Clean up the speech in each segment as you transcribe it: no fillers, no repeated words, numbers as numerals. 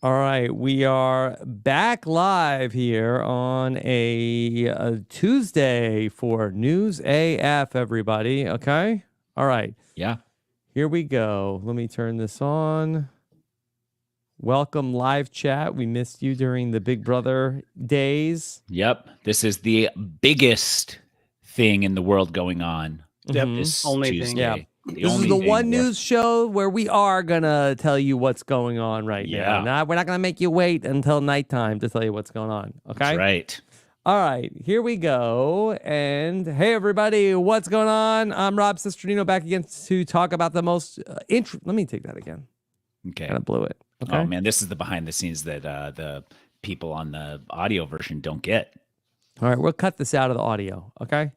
All right, we are back live here on a Tuesday for News AF, everybody. Okay? All right. Yeah. Here we go. Let me turn this on. Welcome, live chat. We missed you during the Big Brother days. Yep. This is the biggest thing in the world going on. Yep. This Only Tuesday. thing. Yeah. The This is only the thing one worth- news show where we are going to tell you what's going on right Yeah. now. We're not going to make you wait until nighttime to tell you what's going on. Okay? That's right. All right, here we go. And hey, everybody, what's going on? I'm Rob Sesternino back again to talk about the most Let me take that again. Okay. Kind of blew it. Okay. Oh, man, this is the behind the scenes that the people on the audio version don't get. All right, we'll cut this out of the audio, okay?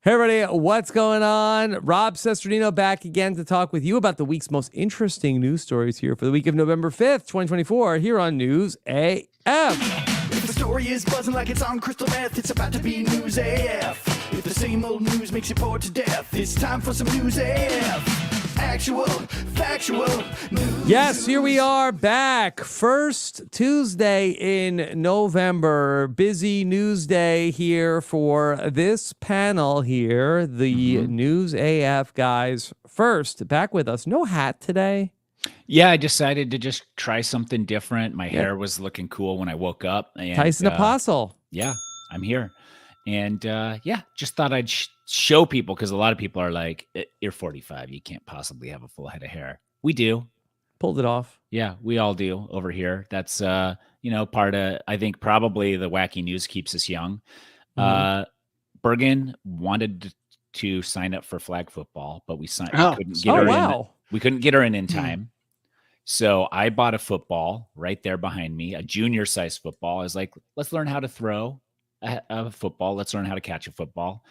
Hey, everybody, what's going on? Rob Sesternino back again to talk with you about the week's most interesting news stories here for the week of November 5th, 2024, here on News AF. If the story is buzzing like it's on crystal meth, it's about to be News AF. If the same old news makes you bored to death, it's time for some News AF. Actual, factual news. Yes, here we are back. First Tuesday in November. Busy news day here for this panel here. The News AF guys first back with us. No hat today. Yeah, I decided to just try something different. My hair was looking cool when I woke up. And, Tyson Apostle. Yeah, I'm here. And just thought I'd show people, because a lot of people are like, you're 45. You can't possibly have a full head of hair. We do. Pulled it off. Yeah, we all do over here. That's, part of, I think probably the wacky news keeps us young. Bergen wanted to sign up for flag football, but we couldn't get her in. We couldn't get her in time. So I bought a football right there behind me, a junior size football. I was like, let's learn how to throw a football. Let's learn how to catch a football.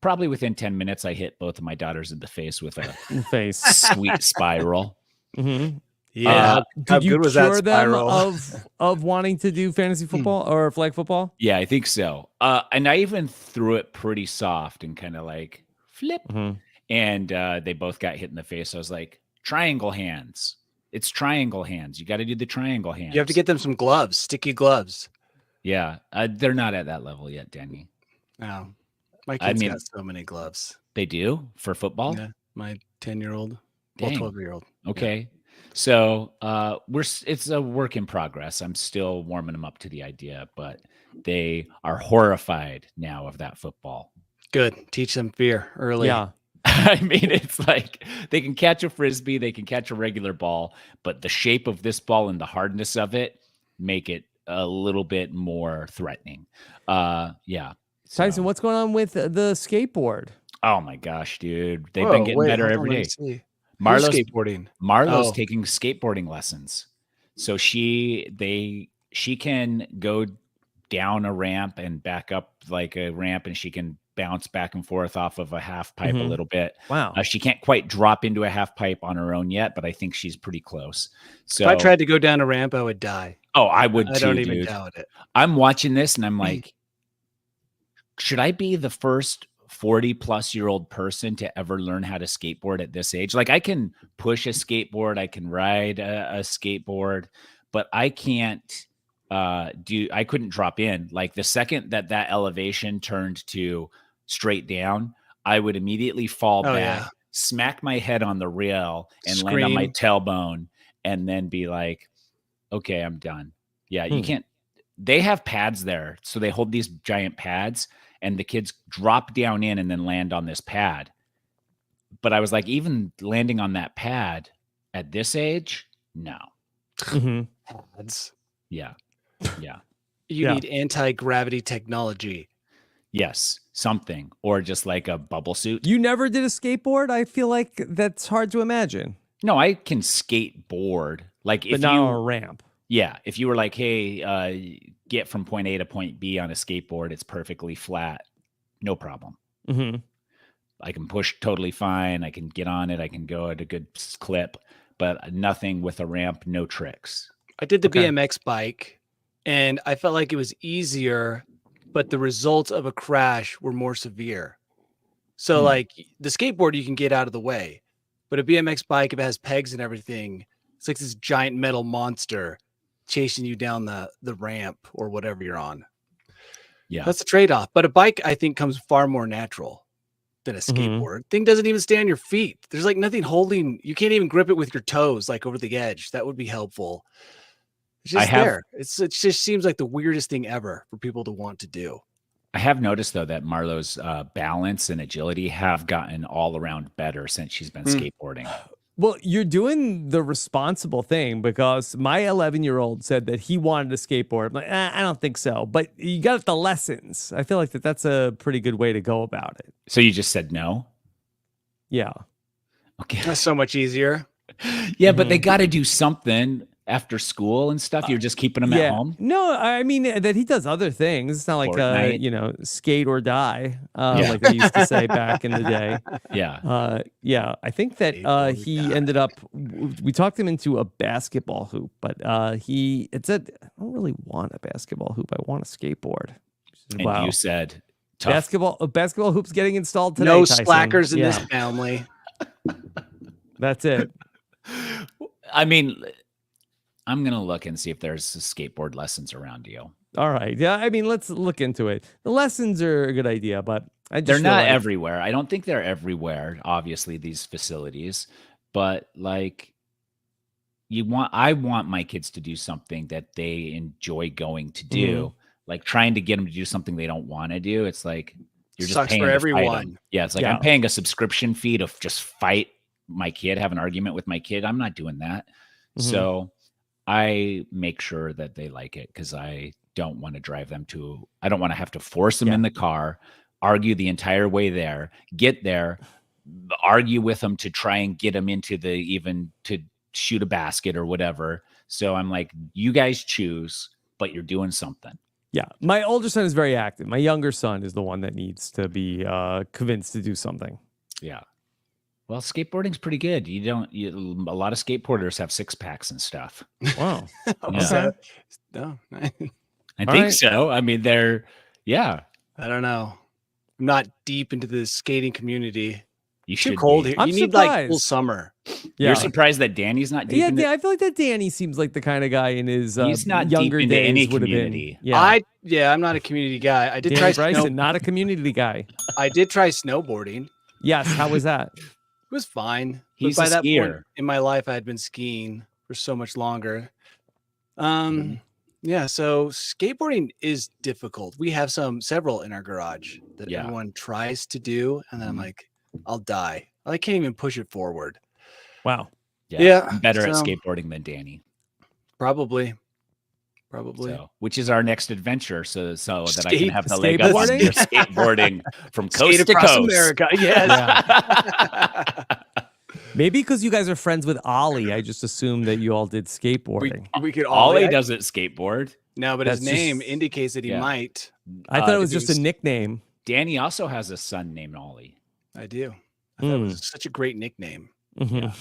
Probably within 10 minutes, I hit both of my daughters in the face with a sweet spiral. Mm-hmm. Yeah. Did you good was cure that them spiral? of wanting to do fantasy football or flag football? Yeah, I think so. And I even threw it pretty soft and kind of like flip. And they both got hit in the face. I was like, triangle hands. It's triangle hands. You got to do the triangle hands. You have to get them some gloves, sticky gloves. Yeah, they're not at that level yet, Danny. No, my kids got so many gloves. They do for football? Yeah, my 10-year-old, well, 12-year-old. Okay. Yeah. So it's a work in progress. I'm still warming them up to the idea, but they are horrified now of that football. Good. Teach them fear early. Yeah. I mean, it's like they can catch a Frisbee, they can catch a regular ball, but the shape of this ball and the hardness of it make it a little bit more threatening. Yeah. Tyson, what's going on with the skateboard? Oh my gosh, dude. They've been getting better every day. Marlo's skateboarding. Marlo's taking skateboarding lessons. So she can go down a ramp and back up like a ramp, and she can bounce back and forth off of a half pipe a little bit. Wow. She can't quite drop into a half pipe on her own yet, but I think she's pretty close. So if I tried to go down a ramp, I would die. Oh, I would too, I don't even doubt it. I'm watching this and I'm like, should I be the first 40-plus-year-old person to ever learn how to skateboard at this age? Like, I can push a skateboard, I can ride a skateboard, but I can't I couldn't drop in. Like, the second that elevation turned to straight down, I would immediately fall back, smack my head on the rail and land on my tailbone, and then be like, okay, I'm done. Yeah, you can't. They have pads there. So they hold these giant pads and the kids drop down in and then land on this pad. But I was like, even landing on that pad at this age, no. Pads. Yeah. Yeah. You need anti-gravity technology. Yes, something. Or just like a bubble suit. You never did a skateboard? I feel like that's hard to imagine. No, I can skateboard. Like, but not on a ramp. Yeah. If you were like, hey, get from point A to point B on a skateboard, it's perfectly flat. No problem. I can push totally fine. I can get on it. I can go at a good clip, but nothing with a ramp, no tricks. I did the BMX bike and I felt like it was easier, but the results of a crash were more severe. So like the skateboard, you can get out of the way, but a BMX bike, if it has pegs and everything, it's like this giant metal monster. chasing you down the ramp or whatever you're on. Yeah. That's a trade-off. But a bike, I think, comes far more natural than a Mhm. skateboard. Thing doesn't even stay on your feet. There's like nothing holding. You can't even grip it with your toes, like over the edge. That would be helpful. It's just there. It just seems like the weirdest thing ever for people to want to do. I have noticed though that Marlo's balance and agility have gotten all around better since she's been skateboarding. Well, you're doing the responsible thing because my 11-year-old said that he wanted a skateboard. I'm like, I don't think so. But you got the lessons. I feel like that's a pretty good way to go about it. So you just said no? Yeah. Okay. That's so much easier. Yeah, but they got to do something after school and stuff. You're just keeping them at home? No, I mean that he does other things. It's not like Fortnite. skate or die, like they used to say back in the day. Yeah. I think that he ended up. We talked him into a basketball hoop, but it said, "I don't really want a basketball hoop. I want a skateboard." And you said, tough. Basketball hoops getting installed today. No Tyson. slackers in this family. That's it. I mean, I'm going to look and see if there's skateboard lessons around you. All right. Yeah. I mean, let's look into it. The lessons are a good idea, but they're not everywhere. I don't think they're everywhere, obviously, these facilities, but like I want my kids to do something that they enjoy going to do. Like trying to get them to do something they don't want to do. It's like, you're just paying for to everyone. fight them. Yeah. It's like, I'm paying a subscription fee to just fight my kid, have an argument with my kid. I'm not doing that. So I make sure that they like it because I don't want to drive them I don't want to have to force them in the car, argue the entire way there, get there, argue with them to try and get them into to shoot a basket or whatever. So I'm like, you guys choose, but you're doing something. Yeah. My older son is very active. My younger son is the one that needs to be convinced to do something. Yeah. Well, skateboarding's pretty good. A lot of skateboarders have 6-packs and stuff. Wow. Yeah. No, I think so. I mean, I don't know. I'm not deep into the skating community. You Too should cold be. here. I'm You need surprised. like full summer. Yeah. You're surprised that Danny's not deep into I feel like that Danny seems like the kind of guy in his He's not younger deep into days any would have been. community. I'm not a community guy. I did Danny try Bryson, not a community guy. I did try snowboarding. Yes. How was that? It was fine. He's but by a that skier. point in my life, I had been skiing for so much longer. Yeah, so skateboarding is difficult. We have several in our garage that everyone tries to do, and then I'm like, I'll die. I can't even push it forward. Wow. Yeah, I'm better at skateboarding than Danny. Probably. So, which is our next adventure, so that I can have the leg up on skateboarding? your skateboarding from coast Skate to across coast. America. Yes. Maybe because you guys are friends with Ollie, I just assumed that you all did skateboarding. we could Ollie doesn't skateboard. No, but That's his name just- indicates that he might. I thought it was he just a nickname. Danny also has a son named Ollie. I do. I thought it was such a great nickname. Mhm.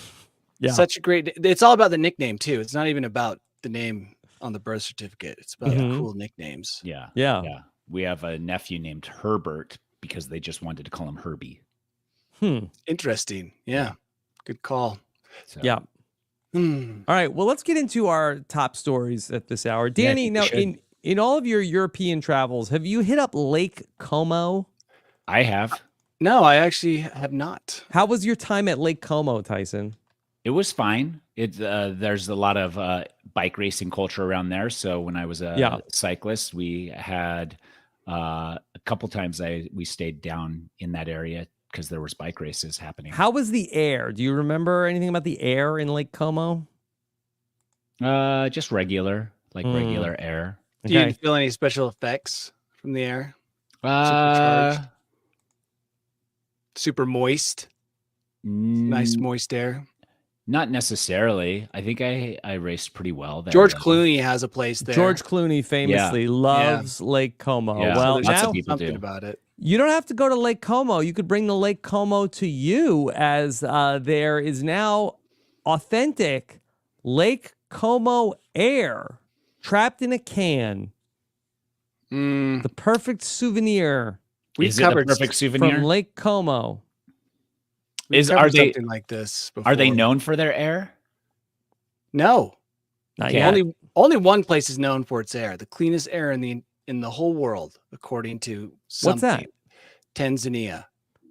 Yeah. Such a great. It's all about the nickname too. It's not even about the name on the birth certificate. It's about the cool nicknames. Yeah. We have a nephew named Herbert because they just wanted to call him Herbie. Interesting. Yeah. Good call. So, Yeah. All right. Well, let's get into our top stories at this hour. Danny, now in all of your European travels, have you hit up Lake Como? I have. No, I actually have not. How was your time at Lake Como, Tyson? It was fine. There's a lot of bike racing culture around there. So when I was a cyclist, we had a couple times we stayed down in that area because there was bike races happening. How was the air? Do you remember anything about the air in Lake Como? Just regular air. Do you feel any special effects from the air? Super moist. Nice moist air. Not necessarily. I think I raced pretty well there. George Clooney has a place there. George Clooney famously loves Lake Como. Yeah. Well, so lots now of people something do. about it. you don't have to go to Lake Como. You could bring the Lake Como to you, as there is now authentic Lake Como air trapped in a can. The perfect souvenir Is it the perfect souvenir? from Lake Como. We've Are covered they something like this before? Are they known for their air? No. Not Okay. yet. Only one place is known for its air, the cleanest air in the whole world, according to What's that? something. Tanzania.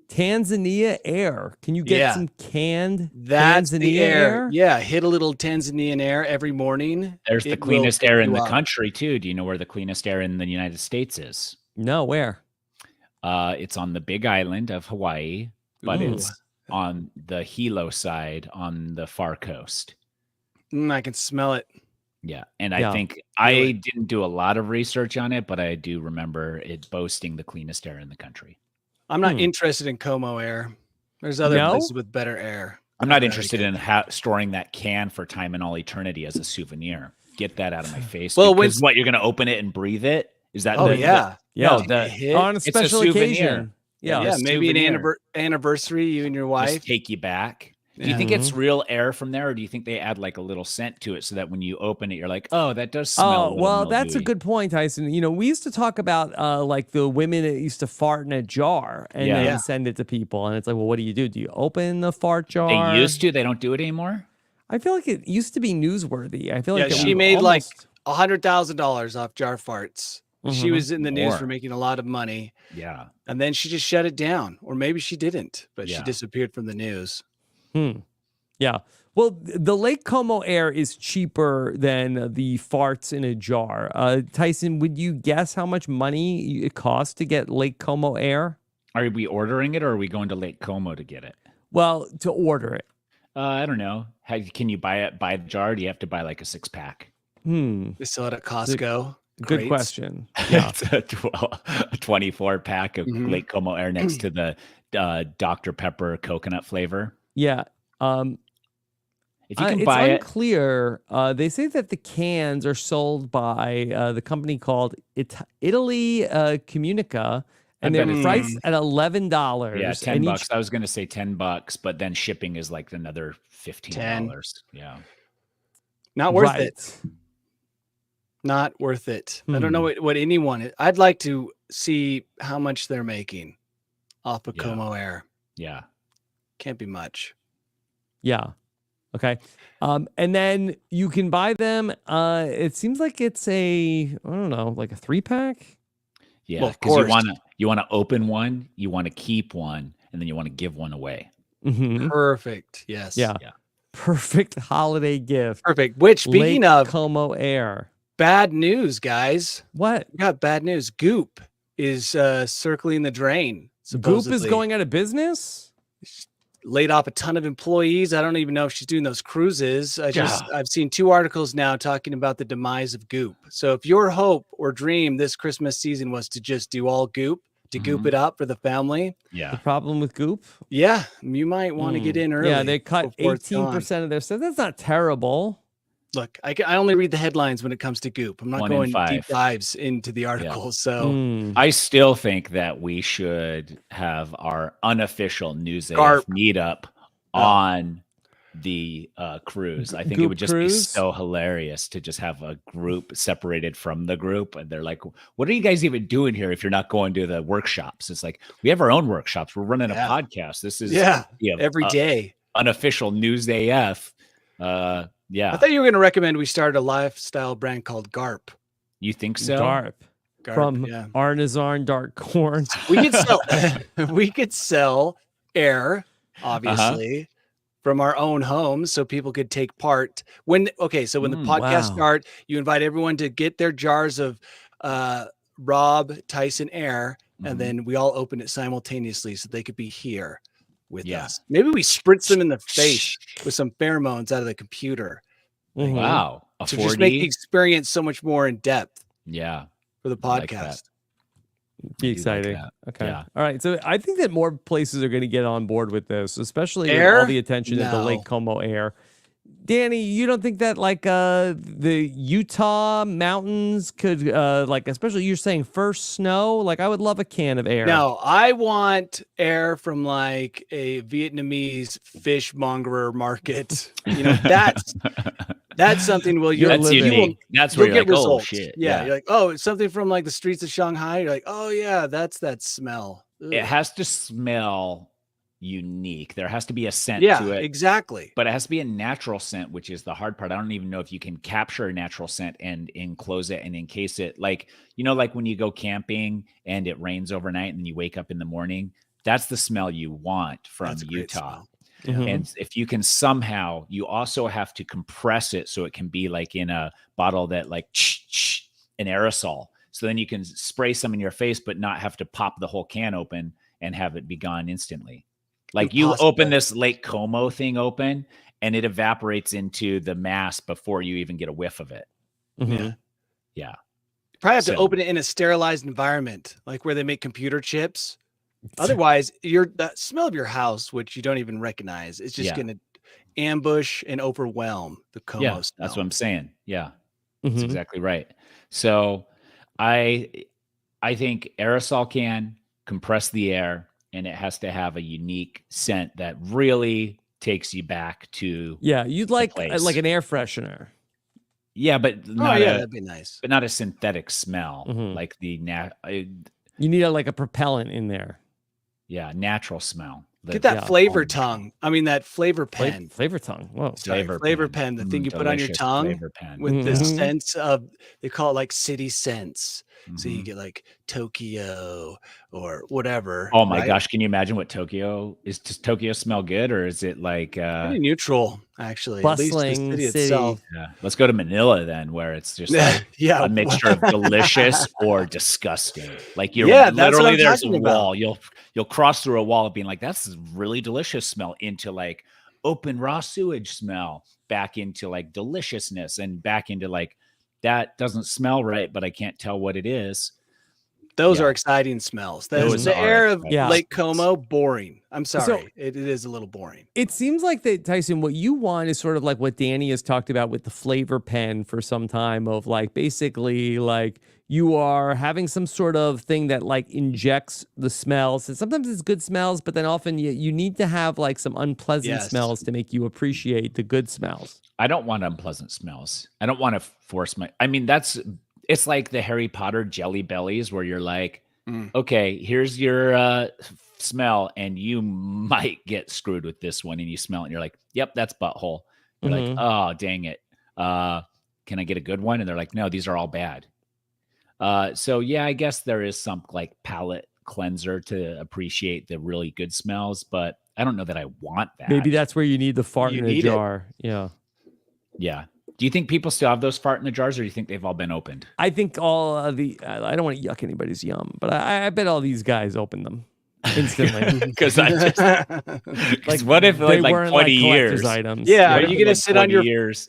Tanzania air. Can you get Yeah. some canned That's Tanzania the air. air? Yeah, hit a little Tanzanian air every morning. There's the It will cleanest pick air in you the up. country too. Do you know where the cleanest air in the United States is? No, where? It's on the Big Island of Hawaii, but Ooh. it's on the Hilo side on the far coast. I can smell it. Yeah. And Yeah. I think Really? I didn't do a lot of research on it, but I do remember it boasting the cleanest air in the country. I'm not interested in Como air. There's other No? places with better air. I'm I'd not rather interested get- in storing that can for time and all eternity as a souvenir. Get that out of my face. Well, because when- what, you're going to open it and breathe it? Is that Oh the, yeah. Yeah. No, the Hit. On a it's a special souvenir. occasion. Yeah. Yeah, a maybe an souvenir. anniversary, you and your wife. Just take you back. Do you Yeah. think it's real air from there, or do you think they add like a little scent to it so that when you open it, you're like, oh, that does smell? a Oh, little well, that's a mildewy. good point, Tyson. You know, we used to talk about like the women that used to fart in a jar and Yeah. then Yeah. send it to people. And it's like, well, what do? Do you open the fart jar? They used to. They don't do it anymore. I feel like it used to be newsworthy. I feel Yeah, like she we made like almost- $100,000 off jar farts. She Mhm. was in the news More. for making a lot of money, Yeah. and then she just shut it down, or maybe she didn't, but she Yeah. disappeared from the news. Yeah. Well, the Lake Como air is cheaper than the farts in a jar. Tyson, would you guess how much money it costs to get Lake Como air? Are we ordering it, or are we going to Lake Como to get it? Well, to order it. I don't know. Can you buy the jar? Or do you have to buy like a 6-pack? They sell it at Costco. Good Crates. question. Yeah. It's a 24-pack of Mhm. Lake Como air next to the Dr. Pepper coconut flavor. Yeah. If you can It's buy it, unclear. They say that the cans are sold by the company called Italy Comunica, and I bet they're it's priced at $11. yeah, and $10. I was going to say $10, but then shipping is like another $15. 10. Yeah. Not worth right. it. Not worth it. I don't Hmm. know what anyone. I'd like to see how much they're making off of Yeah. Como Air. Yeah. Can't be much. Yeah. Okay. And then you can buy them. It seems like it's I don't know, like a 3-pack. Yeah. Well, of Because course. you want to open one, you want to keep one, and then you want to give one away. Mm-hmm. Perfect. Yes. Yeah. Yeah. Perfect holiday gift. Perfect. Which, speaking Lake of Como air. bad news, guys, What? we got bad news. Goop is circling the drain. Goop is Supposedly. going out of business? Laid off a ton of employees. I don't even know if she's doing those cruises. I've seen 2 articles now talking about the demise of Goop. So if your hope or dream this Christmas season was to just do all Goop, to Goop Mhm. it up for the family, The Yeah. problem with Goop? yeah, you might want to get in early. Yeah, they cut before it's gone. 18% of their stuff. That's not terrible. Look, I only read the headlines when it comes to Goop. I'm not 1 in going 5. deep dives into the articles. So Mm. I still think that we should have our unofficial News AF Garp. meetup on the cruise. I think it Goop would just cruise? be so hilarious to just have a group separated from the group. And they're like, what are you guys even doing here if you're not going to the workshops? It's like, we have our own workshops. We're running Yeah. a podcast. This is every day. unofficial News AF. Yeah. I thought you were going to recommend we start a lifestyle brand called Garp. You think so? Garp. Garp, From yeah. Arnazarn Dark Corn. We could sell we could sell air, obviously, from our own homes so people could take part. When the podcast wow. start, you invite everyone to get their jars of Rob Tyson air, Mhm. and then we all open it simultaneously so they could be here with Yeah. us. Maybe we spritz them in the face with some pheromones out of the computer Mhm. Wow. A to 4D? just make the experience so much more in depth Yeah. for the I like podcast. that. Be I do like exciting. that. Okay. Yeah. All right. So I think that more places are going to get on board with this, especially with Air? all the attention that the No. Lake Como air. Danny, you don't think that like the Utah mountains could like, especially you're saying first snow? Like I would love a can of air. No, I want air from like a Vietnamese fishmongerer market. You know, that's something where You're That's living. unique. That's where you'll you're get like, oh, results. shit. Yeah, you're like, oh, it's something from like the streets of Shanghai. You're like, oh yeah, that's that smell. Ugh. It has to smell unique. There has to be a scent Yeah, to it. exactly. But it has to be a natural scent, which is the hard part. I don't even know if you can capture a natural scent and enclose it and encase it. Like, like when you go camping and it rains overnight and then you wake up in the morning, that's the smell you want from That's a great Utah. smell. Mhm. And if you can somehow, you also have to compress it so it can be like in a bottle that like an aerosol. So then you can spray some in your face, but not have to pop the whole can open and have it be gone instantly. Like you open this Lake Como thing open and it evaporates into the mass before you even get a whiff of it. Mhm. Yeah. You probably have to open it in a sterilized environment, like where they make computer chips. Otherwise, the smell of your house, which you don't even recognize, is just going to ambush and overwhelm the Como smell. That's what I'm saying. Yeah, Mhm. that's exactly right. So I think aerosol can compress the air, and it has to have a unique scent that really takes you back to you'd like an air freshener. Yeah, but not that'd be nice. But not a synthetic smell like the you need a propellant in there. Yeah, natural smell. Get that flavor tongue. I mean, that flavor pen. Flavor tongue. Whoa. Flavor pen. The thing you put on your tongue with the sense of, they call it like city scents. So you get like Tokyo or whatever. Oh my gosh. Can you imagine what Tokyo is? Does Tokyo smell good, or is it like pretty neutral, actually? Bustling at least the city itself. Yeah. Let's go to Manila then, where it's just like a mixture of delicious or disgusting. Like literally there's a wall. You'll cross through a wall of being like, that's a really delicious smell, into like open raw sewage smell, back into like deliciousness, and back into like, that doesn't smell right, but I can't tell what it is. Those are exciting smells. The air of Lake Como, boring. I'm sorry. So, it is a little boring. It seems like that, Tyson, what you want is sort of like what Danny has talked about with the flavor pen for some time, of like basically like you are having some sort of thing that like injects the smells. And sometimes it's good smells, but then often you need to have like some unpleasant smells to make you appreciate the good smells. I don't want unpleasant smells. I don't want to force it's like the Harry Potter jelly bellies, where you're like, okay, here's your smell, and you might get screwed with this one, and you smell it and you're like, yep, that's butthole. You're like, oh, dang it. Can I get a good one? And they're like, no, these are all bad. So yeah, I guess there is some like palate cleanser to appreciate the really good smells, but I don't know that I want that. Maybe that's where you need the fart in a jar. Yeah. Yeah. Do you think people still have those fart in the jars, or do you think they've all been opened? I think all of I don't want to yuck anybody's yum, but I bet all these guys open them instantly. Because like, what if like 20 years? Items. Yeah. Are you going to sit on your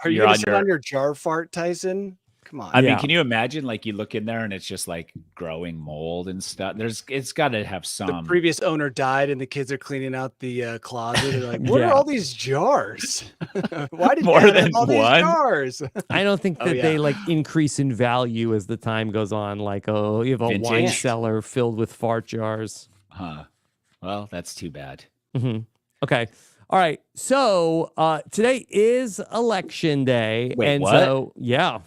on your jar fart, Tyson? Come on. I mean, can you imagine like you look in there and it's just like growing mold and stuff? It's got to have some. The previous owner died and the kids are cleaning out the closet. They're like, what are all these jars? Why did more than all one these jars? I don't think that they like increase in value as the time goes on. Like, you have a wine cellar filled with fart jars. Huh. Well, that's too bad. Okay. All right. So today is election day. Wait, and what? So, yeah.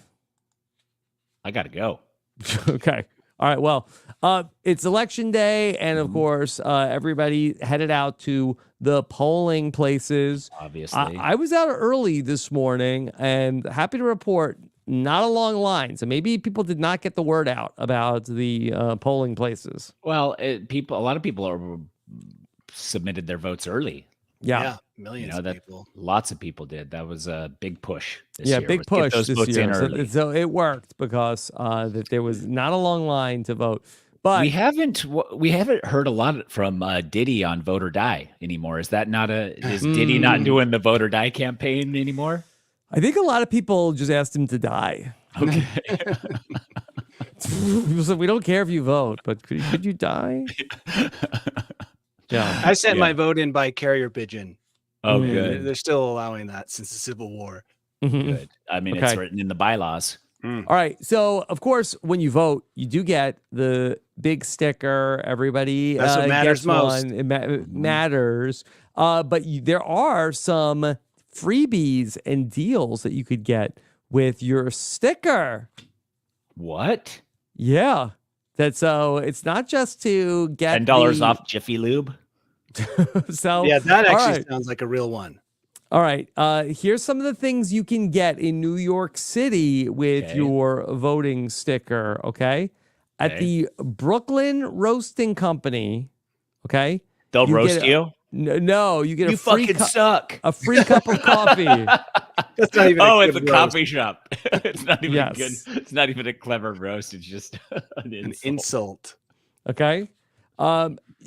I got to go. Okay. All right. Well, it's election day. And of course, everybody headed out to the polling places. Obviously. I was out early this morning and happy to report not a long line. So maybe people did not get the word out about the polling places. Well, a lot of people submitted their votes early. Yeah. Millions of people. Lots of people did. That was a big push this year. Yeah, big push those this votes year. in early. So it worked because that there was not a long line to vote. But we haven't heard a lot from Diddy on Vote or Die anymore. Is that not is Diddy not doing the Vote or Die campaign anymore? I think a lot of people just asked him to die. Okay. People said, we don't care if you vote, but could you die? Yeah. I sent my vote in by carrier pigeon. Oh, good. They're still allowing that since the Civil War. Good. I mean, it's written in the bylaws. All right. So, of course, when you vote, you do get the big sticker. Everybody That's what matters gets most. one. It matters. But there are some freebies and deals that you could get with your sticker. What? Yeah. So it's not just to get $10 off Jiffy Lube. So Yeah, that all actually right. sounds like a real one. All right. Here's some of the things you can get in New York City with Okay. your voting sticker. Okay. At Okay. the Brooklyn Roasting Company. Okay. They'll you roast get you. No, you get You fucking suck. a free cup of coffee. That's not even Oh, a it's a good roast. coffee shop. It's not even good. Yes. It's not even a clever roast. It's just an An insult. insult. Okay.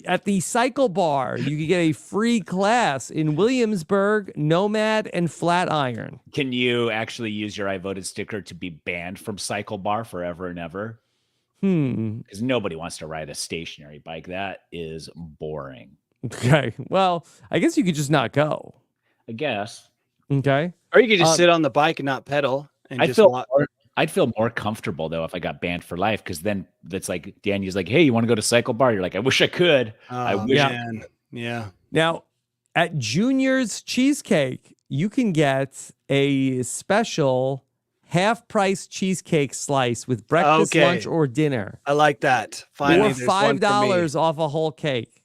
At the Cycle Bar, you can get a free class in Williamsburg, Nomad, and Flatiron. Can you actually use your I voted sticker to be banned from Cycle Bar forever and ever? Because nobody wants to ride a stationary bike. That is boring. Okay. Well, I guess you could just not go. I guess. Okay. Or you could just sit on the bike and not pedal and I'd just feel walk. I'd feel more comfortable though if I got banned for life, because then that's like Daniel's like, hey, you want to go to Cycle Bar? You're like, I wish I could. I Oh, wish. man. Yeah. Now, at Junior's Cheesecake, you can get a special half-price cheesecake slice with breakfast, Okay. lunch, or dinner. I like that. Finally, Or there's one for me. $5 off a whole cake.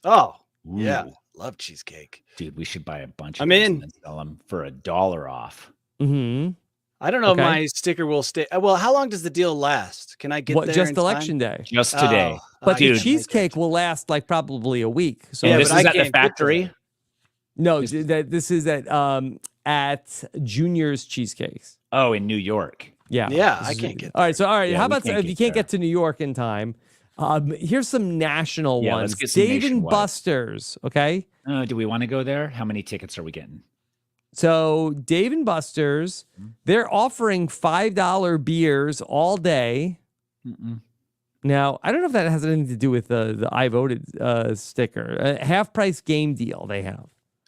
Oh, yeah. Ooh. Love cheesecake. Dude, we should buy a bunch of I'm those in. and then sell them for $1 off. Mm-hmm. I don't know Okay. if my sticker will stay. Well, how long does the deal last? Can I get there Just in election time? day. Just today. Oh, But I the dude. can't make cheesecake it. will last like probably a week. So Yeah, this but is I at the can't get factory. there. no, this is at Junior's Cheesecakes. Oh, in New York. Yeah. Yeah, This I is- can't get All right. So, all right. Yeah, how we about can't if you get can't there. get to New York in time? Here's some national Yeah, ones. let's get some Dave and nationwide. Buster's. Okay. Do we want to go there? How many tickets are we getting? So Dave and Buster's, they're offering $5 beers all day. Mm-mm. Now, I don't know if that has anything to do with the I voted sticker. A half price game deal they have.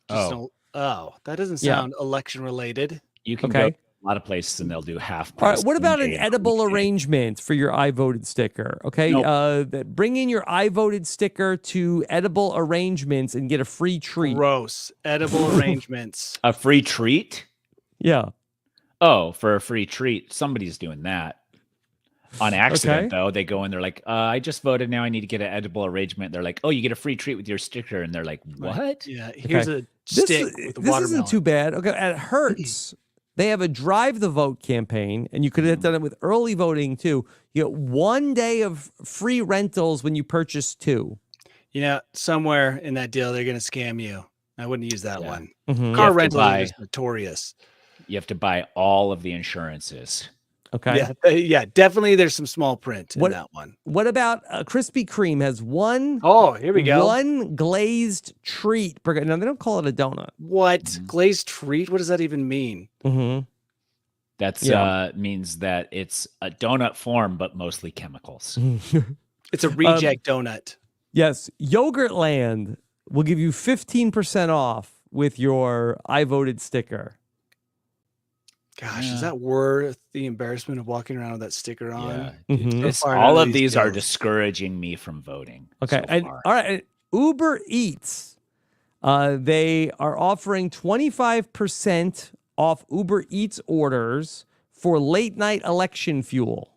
Just Oh. don't- oh, that doesn't Yeah. sound election related. You can Okay. go to a lot of places and they'll do half All right, price. what about an game day edible and arrangement for your I voted sticker? Okay, Nope. bring in your I voted sticker to edible arrangements and get a free treat. Gross. Edible arrangements. a free treat? Yeah. Oh, for a free treat. Somebody's doing that. On accident, Okay. though, they go and they're like, I just voted. Now I need to get an edible arrangement. They're like, oh, you get a free treat with your sticker. And they're like, what? Yeah. Here's Okay. a stick with This watermelon. isn't too bad. Okay, at Hertz, they have a drive the vote campaign, and you could have done it with early voting too. You get 1 day of free rentals when you purchase 2. You know, somewhere in that deal, they're going to scam you. I wouldn't use that Yeah. one. Mhm. Car have to rentals are buy- just notorious. You have to buy all of the insurances. Okay. Yeah, definitely. There's some small print in What- that one. What about Krispy Kreme has one Oh, here we go. one glazed treat per. Now they don't call it a donut. What Mhm. glazed treat? What does that even mean? Mm-hmm. That's Yeah. means that it's a donut form, but mostly chemicals. It's a reject donut. Yes, Yogurtland will give you 15% off with your I voted sticker. Gosh, Yeah. is that worth the embarrassment of walking around with that sticker on? Yeah. Mhm. This- far, all none of of these these are deals. discouraging me from voting. Okay, so and far. all right, and Uber Eats, they are offering 25% off Uber Eats orders for late night election fuel.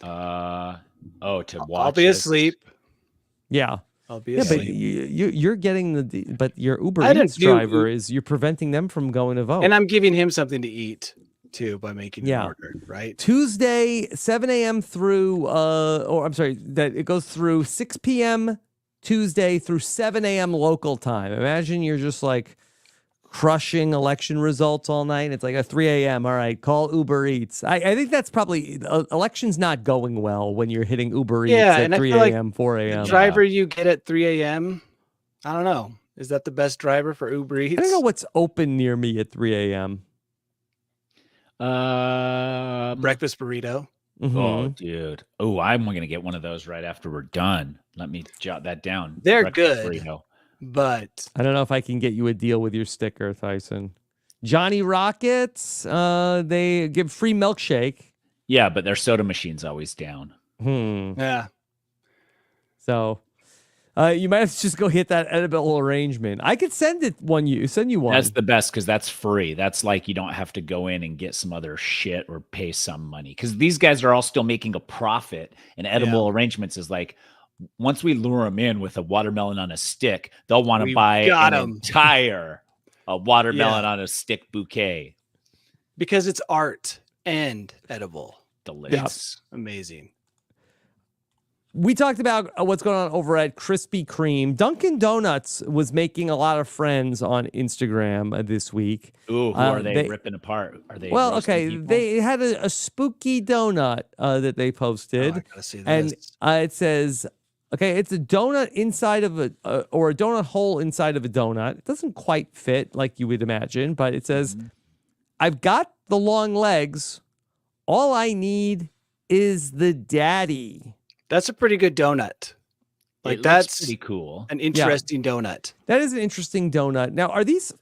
To watch. I'll be this. asleep. Yeah. I'll be Yeah, but asleep. you're getting but your Uber I didn't Eats do driver is you're preventing them from going to vote. And I'm giving him something to eat too by making Yeah. an order, right? Tuesday, 7 a.m. through, or I'm sorry, that it goes through 6 p.m. Tuesday through 7 a.m. local time. Imagine you're just like crushing election results all night. It's like a 3 a.m. All right, call Uber Eats. I think that's probably, election's not going well when you're hitting Uber Eats Yeah, at and I 3 feel like a.m., 4 The a.m. driver you get at 3 a.m. I don't know. Is that the best driver for Uber Eats? I don't know what's open near me at 3 a.m. Breakfast burrito. Oh, Mhm. dude. Oh, I'm going to get one of those right after we're done. Let me jot that down. They're Breakfast good. burrito. But I don't know if I can get you a deal with your sticker, Tyson. Johnny Rockets, they give free milkshake. Yeah, but their soda machine's always down. yeah, So you might have to just go hit that edible arrangement. I could send you one. That's the best because that's free. That's like you don't have to go in and get some other shit or pay some money because these guys are all still making a profit. And edible arrangements is like, once we lure them in with a watermelon on a stick, they'll want to We've buy got an 'em. entire watermelon on a stick bouquet. Because it's art and edible. Delicious. Amazing. We talked about what's going on over at Krispy Kreme. Dunkin' Donuts was making a lot of friends on Instagram this week. Ooh, who are they ripping apart? Are they Well, roasting okay, people? they had a spooky donut that they posted, Oh, I gotta see and this. it says, okay, it's a donut inside of or a donut hole inside of a donut. It doesn't quite fit like you would imagine, but it says, I've got the long legs. All I need is the daddy. That's a pretty good donut. Like, It looks that's pretty cool. an interesting donut. That is an interesting donut. Now, are these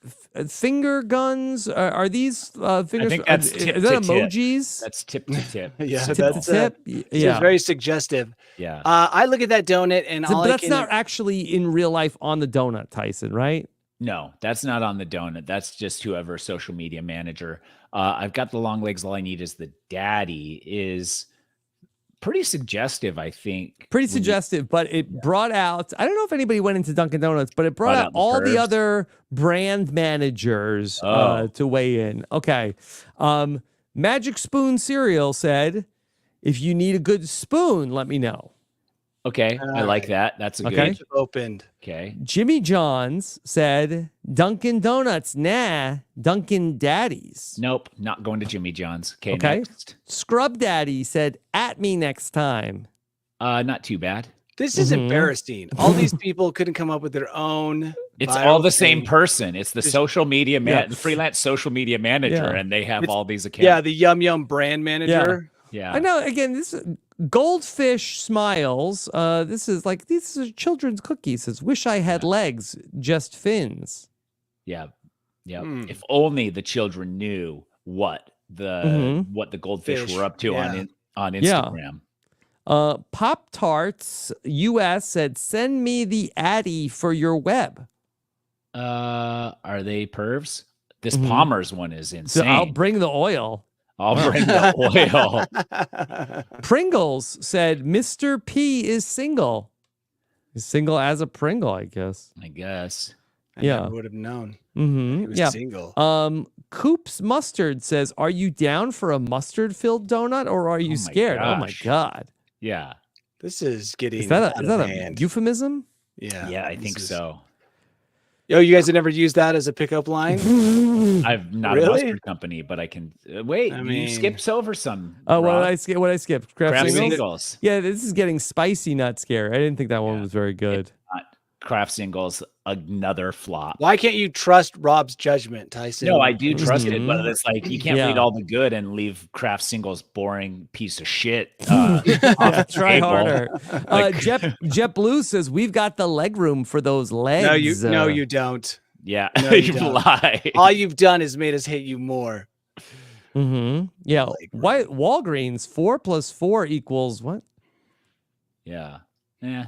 finger guns? Are these fingers? think that's tip is that to tip. emojis? That's tip to tip. Yeah, Tip that's to tip? It's Yeah. very suggestive. Yeah. I look at that donut and So, all but I that's can, not actually in real life on the donut, Tyson, right? No, that's not on the donut. That's just whoever social media manager. I've got the long legs. All I need is the daddy is pretty suggestive, I think. Pretty when you- suggestive, but it brought out, I don't know if anybody went into Dunkin' Donuts, but it brought out out the all the pervs. other brand managers Oh. to weigh in. Okay. Magic Spoon Cereal said, if you need a good spoon, let me know. Okay, I like that. That's a Okay. good. opened. Okay. Jimmy John's said, Dunkin' Donuts, nah, Dunkin' Daddies. Nope, not going to Jimmy John's. Okay, Okay. next. Scrub Daddy said, at me next time. Not too bad. This is Mhm. embarrassing. All these people couldn't come up with their own. It's viral all the same thing. person. It's the Just- social media Yeah. the freelance social media manager, Yeah. and they have It's- all these accounts. Yeah, the Yum Yum brand manager. Yeah. I know, again, this is Goldfish Smiles. This is like, these are children's cookies. Says, wish I had legs, just fins. Yeah. Yeah. Hmm. If only the children knew what the goldfish Fish, were up to yeah. on Yeah. Instagram. Pop Tarts US said, send me the Addy for your web. Are they pervs? This Mhm. Palmer's one is So insane. I'll bring the oil. I'll bring the oil. Pringles said, Mr. P is single. He's single as a Pringle, I guess. I guess. I Yeah. never would have known. Mm-hmm. He was Yeah. single. Coops Mustard says, are you down for a mustard-filled donut or are you my scared? Oh my gosh. God. Yeah. This is getting Is that out a, is that of a hand. euphemism? Yeah. Yeah, I this think is- so. Yo, you guys have never used that as a pickup line? I'm not Really? a mustard company, but I can wait. I you mean- skipped over some. Oh, what did Rob. I skip? What did I skip? Kraft Kraft singles? singles. Yeah, this is getting spicy, not scary. I didn't think that one Yeah. was very good. Kraft singles, another flop. Why can't you trust Rob's judgment, Tyson? No, I do trust it, but Mhm. it's like you can't Yeah. read all the good and leave Kraft singles boring piece of shit. Off Yeah, the try table. harder. Like- Jet Blue says, we've got the leg room for those legs. No, you don't. Yeah, No, you you don't. lie. All you've done is made us hate you more. Mm-hmm. Yeah. Leg room. Why Walgreens 4 + 4 equals what? Yeah. Yeah.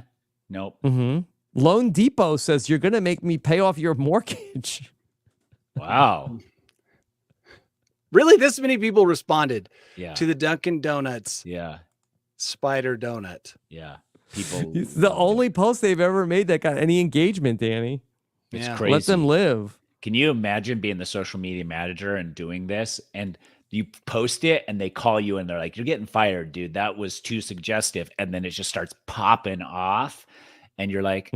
Nope. Mm-hmm. Loan Depot says you're gonna make me pay off your mortgage. Wow. Really, this many people responded Yeah. to the Dunkin' Donuts Yeah. spider donut. Yeah. People. It's the only post they've ever made that got any engagement, Danny. It's Yeah. crazy. Let them live. Can you imagine being the social media manager and doing this and you post it and they call you and they're like, you're getting fired, dude. That was too suggestive. And then it just starts popping off. And you're like,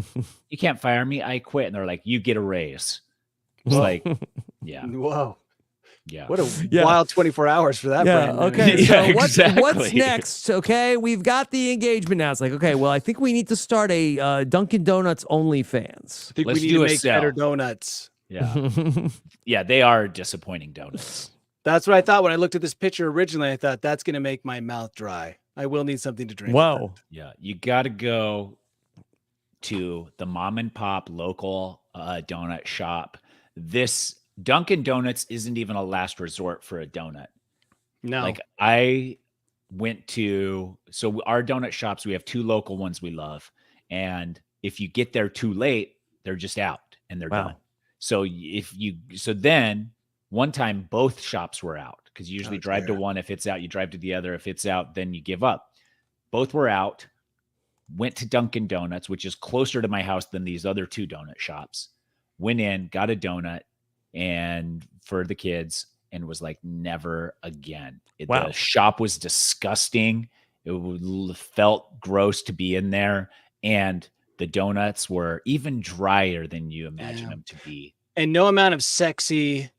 you can't fire me. I quit. And they're like, you get a raise. It's like, yeah, Whoa. yeah. What a Yeah. wild 24 hours for that Yeah. brand. Okay. Yeah, So what's exactly. next? Okay, we've got the engagement now. It's like, okay, well, I think we need to start a Dunkin' Donuts OnlyFans. I think Let's we need do to a make sell. better donuts. Yeah. Yeah. They are disappointing donuts. That's what I thought when I looked at this picture originally. I thought that's going to make my mouth dry. I will need something to drink. with Whoa. Yeah. You got to go to the mom and pop local donut shop. This Dunkin' Donuts isn't even a last resort for a donut. it. No. Like I went to, so our donut shops, we have two local ones we love. And if you get there too late, they're just out and they're Wow. done. So then one time both shops were out because you usually Oh, drive to dear. one. If it's out, you drive to the other. If it's out, then you give up. Both were out. went to Dunkin' Donuts, which is closer to my house than these other 2 donut shops. Went in, got a donut and for the kids, and was like, never again. Wow. The shop was disgusting. It felt gross to be in there. And the donuts were even drier than you imagine them to be. And no amount of sexy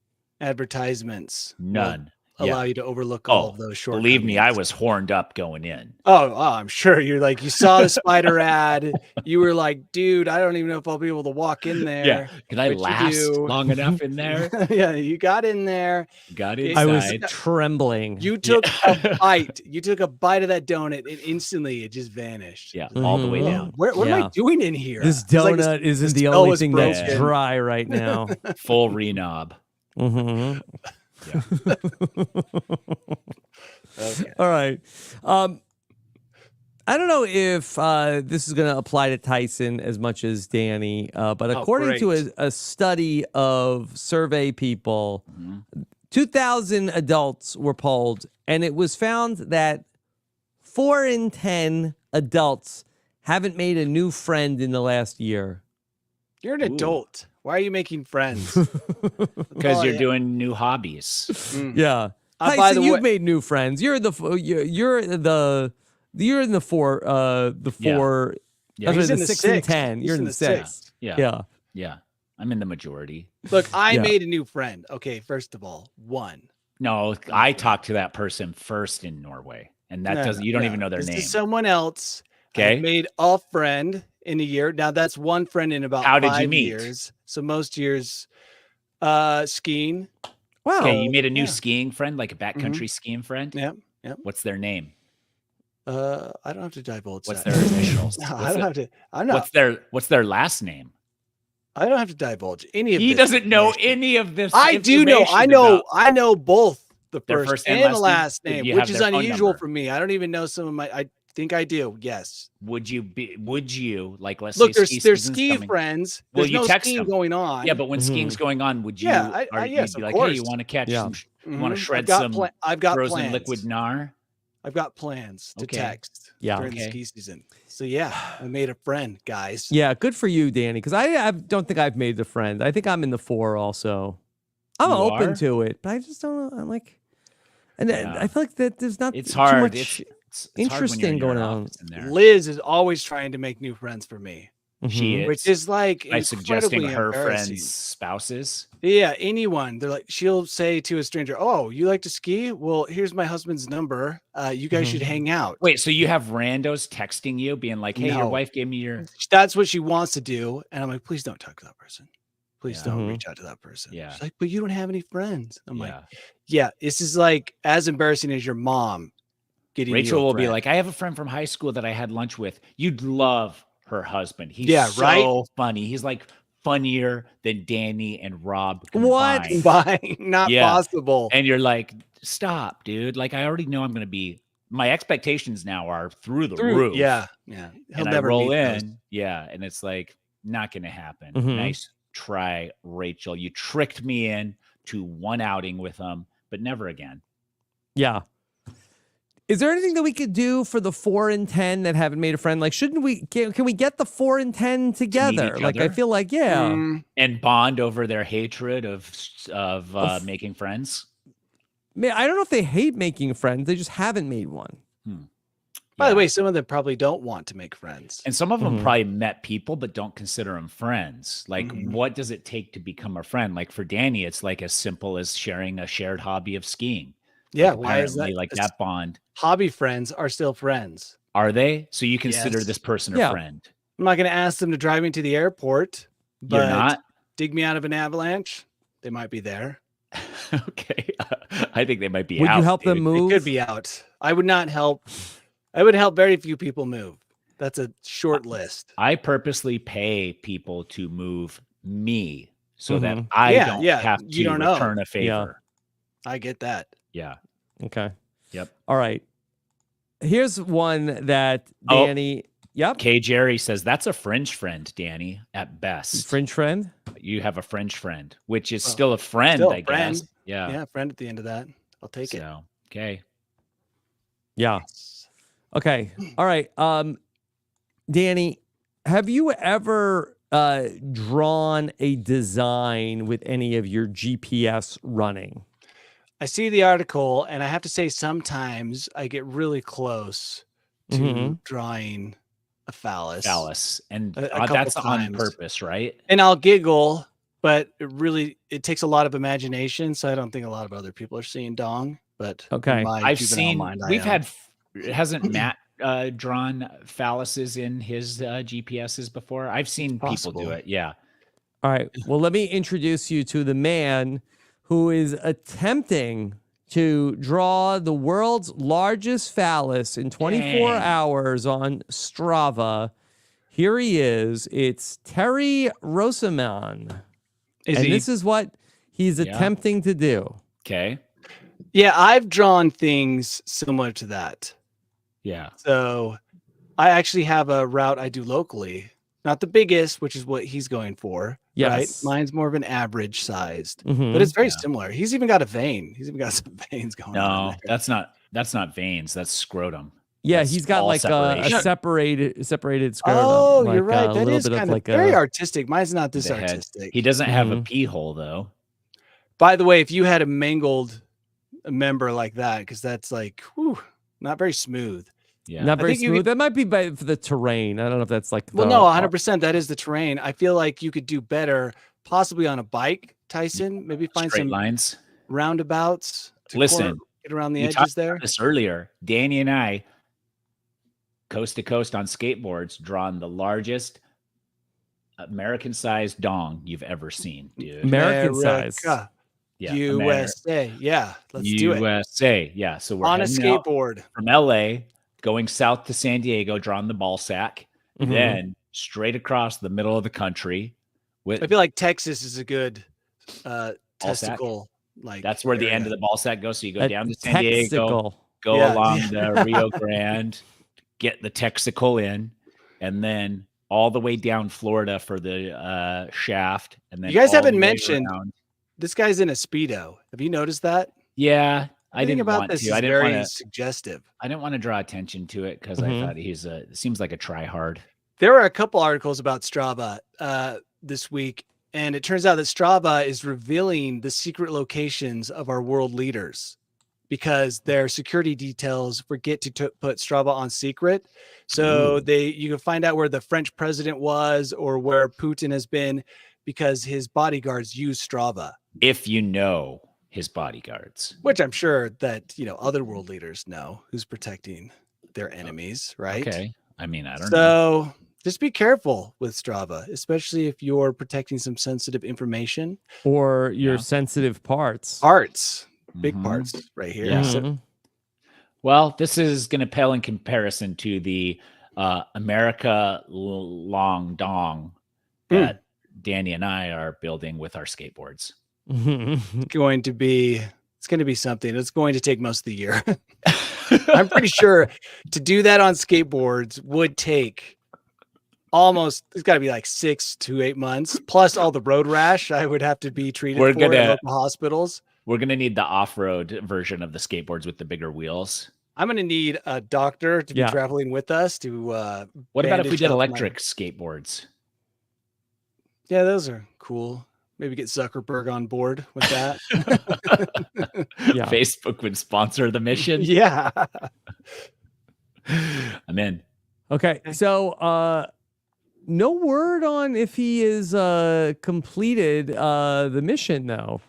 advertisements. None. Allow you to overlook all of those shortcomings. Believe me, I was horned up going in. Oh, I'm sure you're like, you saw the spider ad. You were like, dude, I don't even know if I'll be able to walk in there. Yeah. Can I last long enough in there? Yeah. You got in there. Got inside. I was trembling. You took a bite. You took a bite of that donut and instantly it just vanished. Yeah. All the way down. What am I doing in here? This donut isn't the only thing that's dry right now. Full renob. Mm-hmm. Yeah. Okay. All right. I don't know if this is going to apply to Tyson as much as Danny, but according to a study of survey people, 2,000 adults were polled, and it was found that 4 in 10 adults haven't made a new friend in the last year. You're an adult. Why are you making friends? Because you're doing new hobbies. Yeah. Tyson, you've made new friends. You're in the four. Yeah. He's in the 6 six. and 10. You're in the 6. Yeah. I'm in the majority. Look, I made a new friend. Okay, first of all, 1. No, I talked to that person first in Norway, and that doesn't. You don't even know their name. This is someone else. Okay. I made a friend in a year. Now that's one friend in about 5 years. So most years, skiing. Wow. Okay, you made a new skiing friend, like a backcountry skiing friend. Yep. What's their name? I don't have to divulge. What's that. their initials? No, I don't have to. I'm not. What's their last name? I don't have to divulge any of. He doesn't know any of this. I do know. I know both the first and the last name, which is unusual for me. I don't even know some of my. I think I do. Yes. Would you like? Let's look. say There's ski friends. There's you no text skiing them going on. Yeah, but when skiing's going on, would you? Yeah, yes, be of like, course. hey, you want to catch some? You want to shred I've got frozen plans. liquid gnar? I've got plans to text during the ski season. So yeah, I made a friend, guys. Yeah, good for you, Danny. Because I don't think I've made a friend. I think I'm in the 4 also. I'm open to it, but I just don't know. I'm like, and I feel like that there's not. It's hard. Too much it's interesting going on. Liz is always trying to make new friends for me. She is, which is like by suggesting her friends' spouses. Yeah, anyone. They're like, she'll say to a stranger, "Oh, you like to ski? Well, here's my husband's number. You guys should hang out." Wait, so you have randos texting you, being like, "Hey, your wife gave me your." That's what she wants to do, and I'm like, "Please don't talk to that person. Please don't reach out to that person." Yeah. She's like, "But you don't have any friends." I'm like, "Yeah, this is like as embarrassing as your mom getting." Rachel will be like, "I have a friend from high school that I had lunch with. You'd love her husband. He's so funny. He's like funnier than Danny and Rob combined." What? Not possible. And you're like, stop, dude. Like, I already know I'm going to be. My expectations now are through the roof. Yeah. He'll never roll in. Those. Yeah, and it's like not going to happen. Nice try, Rachel. You tricked me in to one outing with him, but never again. Yeah. Is there anything that we could do for the 4 in 10 that haven't made a friend? Like, shouldn't we? Can we get the 4 in 10 together? Like, I feel like, and bond over their hatred of making friends. Man, I don't know if they hate making friends. They just haven't made one. By the way, some of them probably don't want to make friends, and some of them probably met people but don't consider them friends. Like, what does it take to become a friend? Like for Danny, it's like as simple as sharing a shared hobby of skiing. Yeah, like, why is that? Like that bond. Hobby friends are still friends. Are they? So you consider this person a friend? I'm not going to ask them to drive me to the airport, but you're not? Dig me out of an avalanche. They might be there. Okay, I think they might be. Would out, you help them move? It could be out. I would not help. I would help very few people move. That's a short list. I purposely pay people to move me so that I don't have to return a favor. I get that. Yeah. Okay. Yep. All right. Here's one that Danny. Yep. K. Jerry says that's a fringe friend, Danny, at best. Fringe friend? You have a fringe friend, which is still a friend, I guess. Yeah. Yeah, friend at the end of that. I'll take it. Okay. Yeah. Okay. All right. Danny, have you ever drawn a design with any of your GPS running? I see the article, and I have to say, sometimes I get really close to drawing a phallus. And a couple that's on times. purpose, right? And I'll giggle, but it takes a lot of imagination. So I don't think a lot of other people are seeing dong. But Okay. in my I've juvenile seen, mind, I we've am. hasn't Matt drawn phalluses in his GPSs before? I've seen people do it. Yeah. All right. Well, let me introduce you to the man who is attempting to draw the world's largest phallus in 24 Dang. hours on Strava. Here he is. It's Terry Rosamon. This is what he's attempting to do. Okay. Yeah, I've drawn things similar to that. Yeah. So I actually have a route I do locally. Not the biggest, which is what he's going for. Yes. Right? Mine's more of an average sized, but it's very similar. He's even got a vein. He's even got some veins going on. No, that's not veins. That's scrotum. Yeah, That's he's got ball like a separation. separated scrotum. Oh, like you're right. a That little is bit kind of of like very a artistic. Mine's not this the head. artistic. He doesn't have a pee hole though. By the way, if you had a mangled member like that, because that's like, not very smooth. Yeah. not very think you smooth. That might be for the terrain. I don't know if that's like Well, no, 100%. That is the terrain. I feel like you could do better, possibly on a bike, Tyson. Maybe find Straight some lines. roundabouts. To Listen, get around the you edges talked there. about this earlier. Danny and I, coast to coast on skateboards, drawn the largest American-sized dong you've ever seen, dude. American size. Yeah, USA. Yeah, let's do it. USA. Yeah, so we're On a heading out skateboard. from LA, going south to San Diego, drawing the ball sack, then straight across the middle of the country. I feel like Texas is a good testicle. Like that's where the end of the ball sack goes. So you go down to San Diego, go Yeah. along the Rio Grande, get the Texicle in, and then all the way down Florida for the shaft. And then you guys all haven't the way mentioned around. this guy's in a Speedo. Have you noticed that? Yeah, I Everything didn't about want this to. is I didn't very want to. suggestive. I didn't want to draw attention to it because I thought seems like a try hard. There are a couple articles about Strava this week, and it turns out that Strava is revealing the secret locations of our world leaders because their security details forget to put Strava on secret. So you can find out where the French president was or where Putin has been because his bodyguards use Strava. If you know his bodyguards, which I'm sure that, other world leaders know who's protecting their enemies, right? Okay. I mean, I don't know. So just be careful with Strava, especially if you're protecting some sensitive information or your sensitive parts. Big parts right here. Yeah. So, well, this is going to pale in comparison to the America long dong that Danny and I are building with our skateboards. it's going to be something. It's going to take most of the year. I'm pretty sure to do that on skateboards would take it's got to be like 6 to 8 months plus all the road rash I would have to be treated for in local hospitals. We're going to need the off-road version of the skateboards with the bigger wheels. I'm going to need a doctor to be traveling with us to what about if we did electric skateboards? Yeah, those are cool. Maybe get Zuckerberg on board with that. Facebook would sponsor the mission. Yeah. I'm in. Okay. So no word on if he is completed the mission though.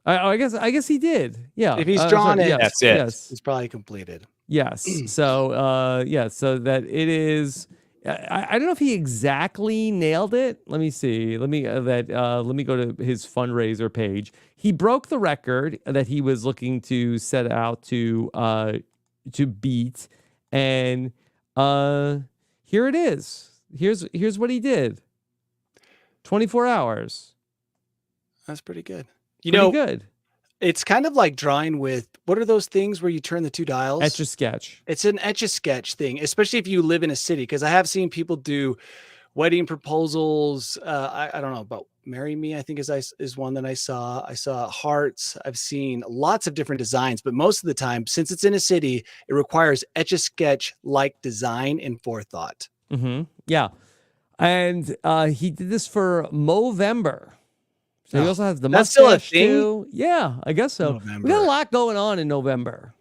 I guess he did. Yeah. If he's drawn it, that's it. Yes. It's probably completed. Yes. So so that it is. I don't know if he exactly nailed it. Let me see. Let me go to his fundraiser page. He broke the record that he was looking to set out to beat, and here it is. Here's what he did. 24 hours. That's pretty good. Pretty good. It's kind of like drawing with, what are those things where you turn the two dials? Etch-a-sketch. It's an etch-a-sketch thing, especially if you live in a city, because I have seen people do wedding proposals. I don't know about Marry Me, I think is one that I saw. I saw hearts. I've seen lots of different designs, but most of the time, since it's in a city, it requires etch-a-sketch like design and forethought. Yeah. And he did this for Movember. So he also has the That's still a mustache thing? too. Yeah, I guess so. We got a November. lot going on in November.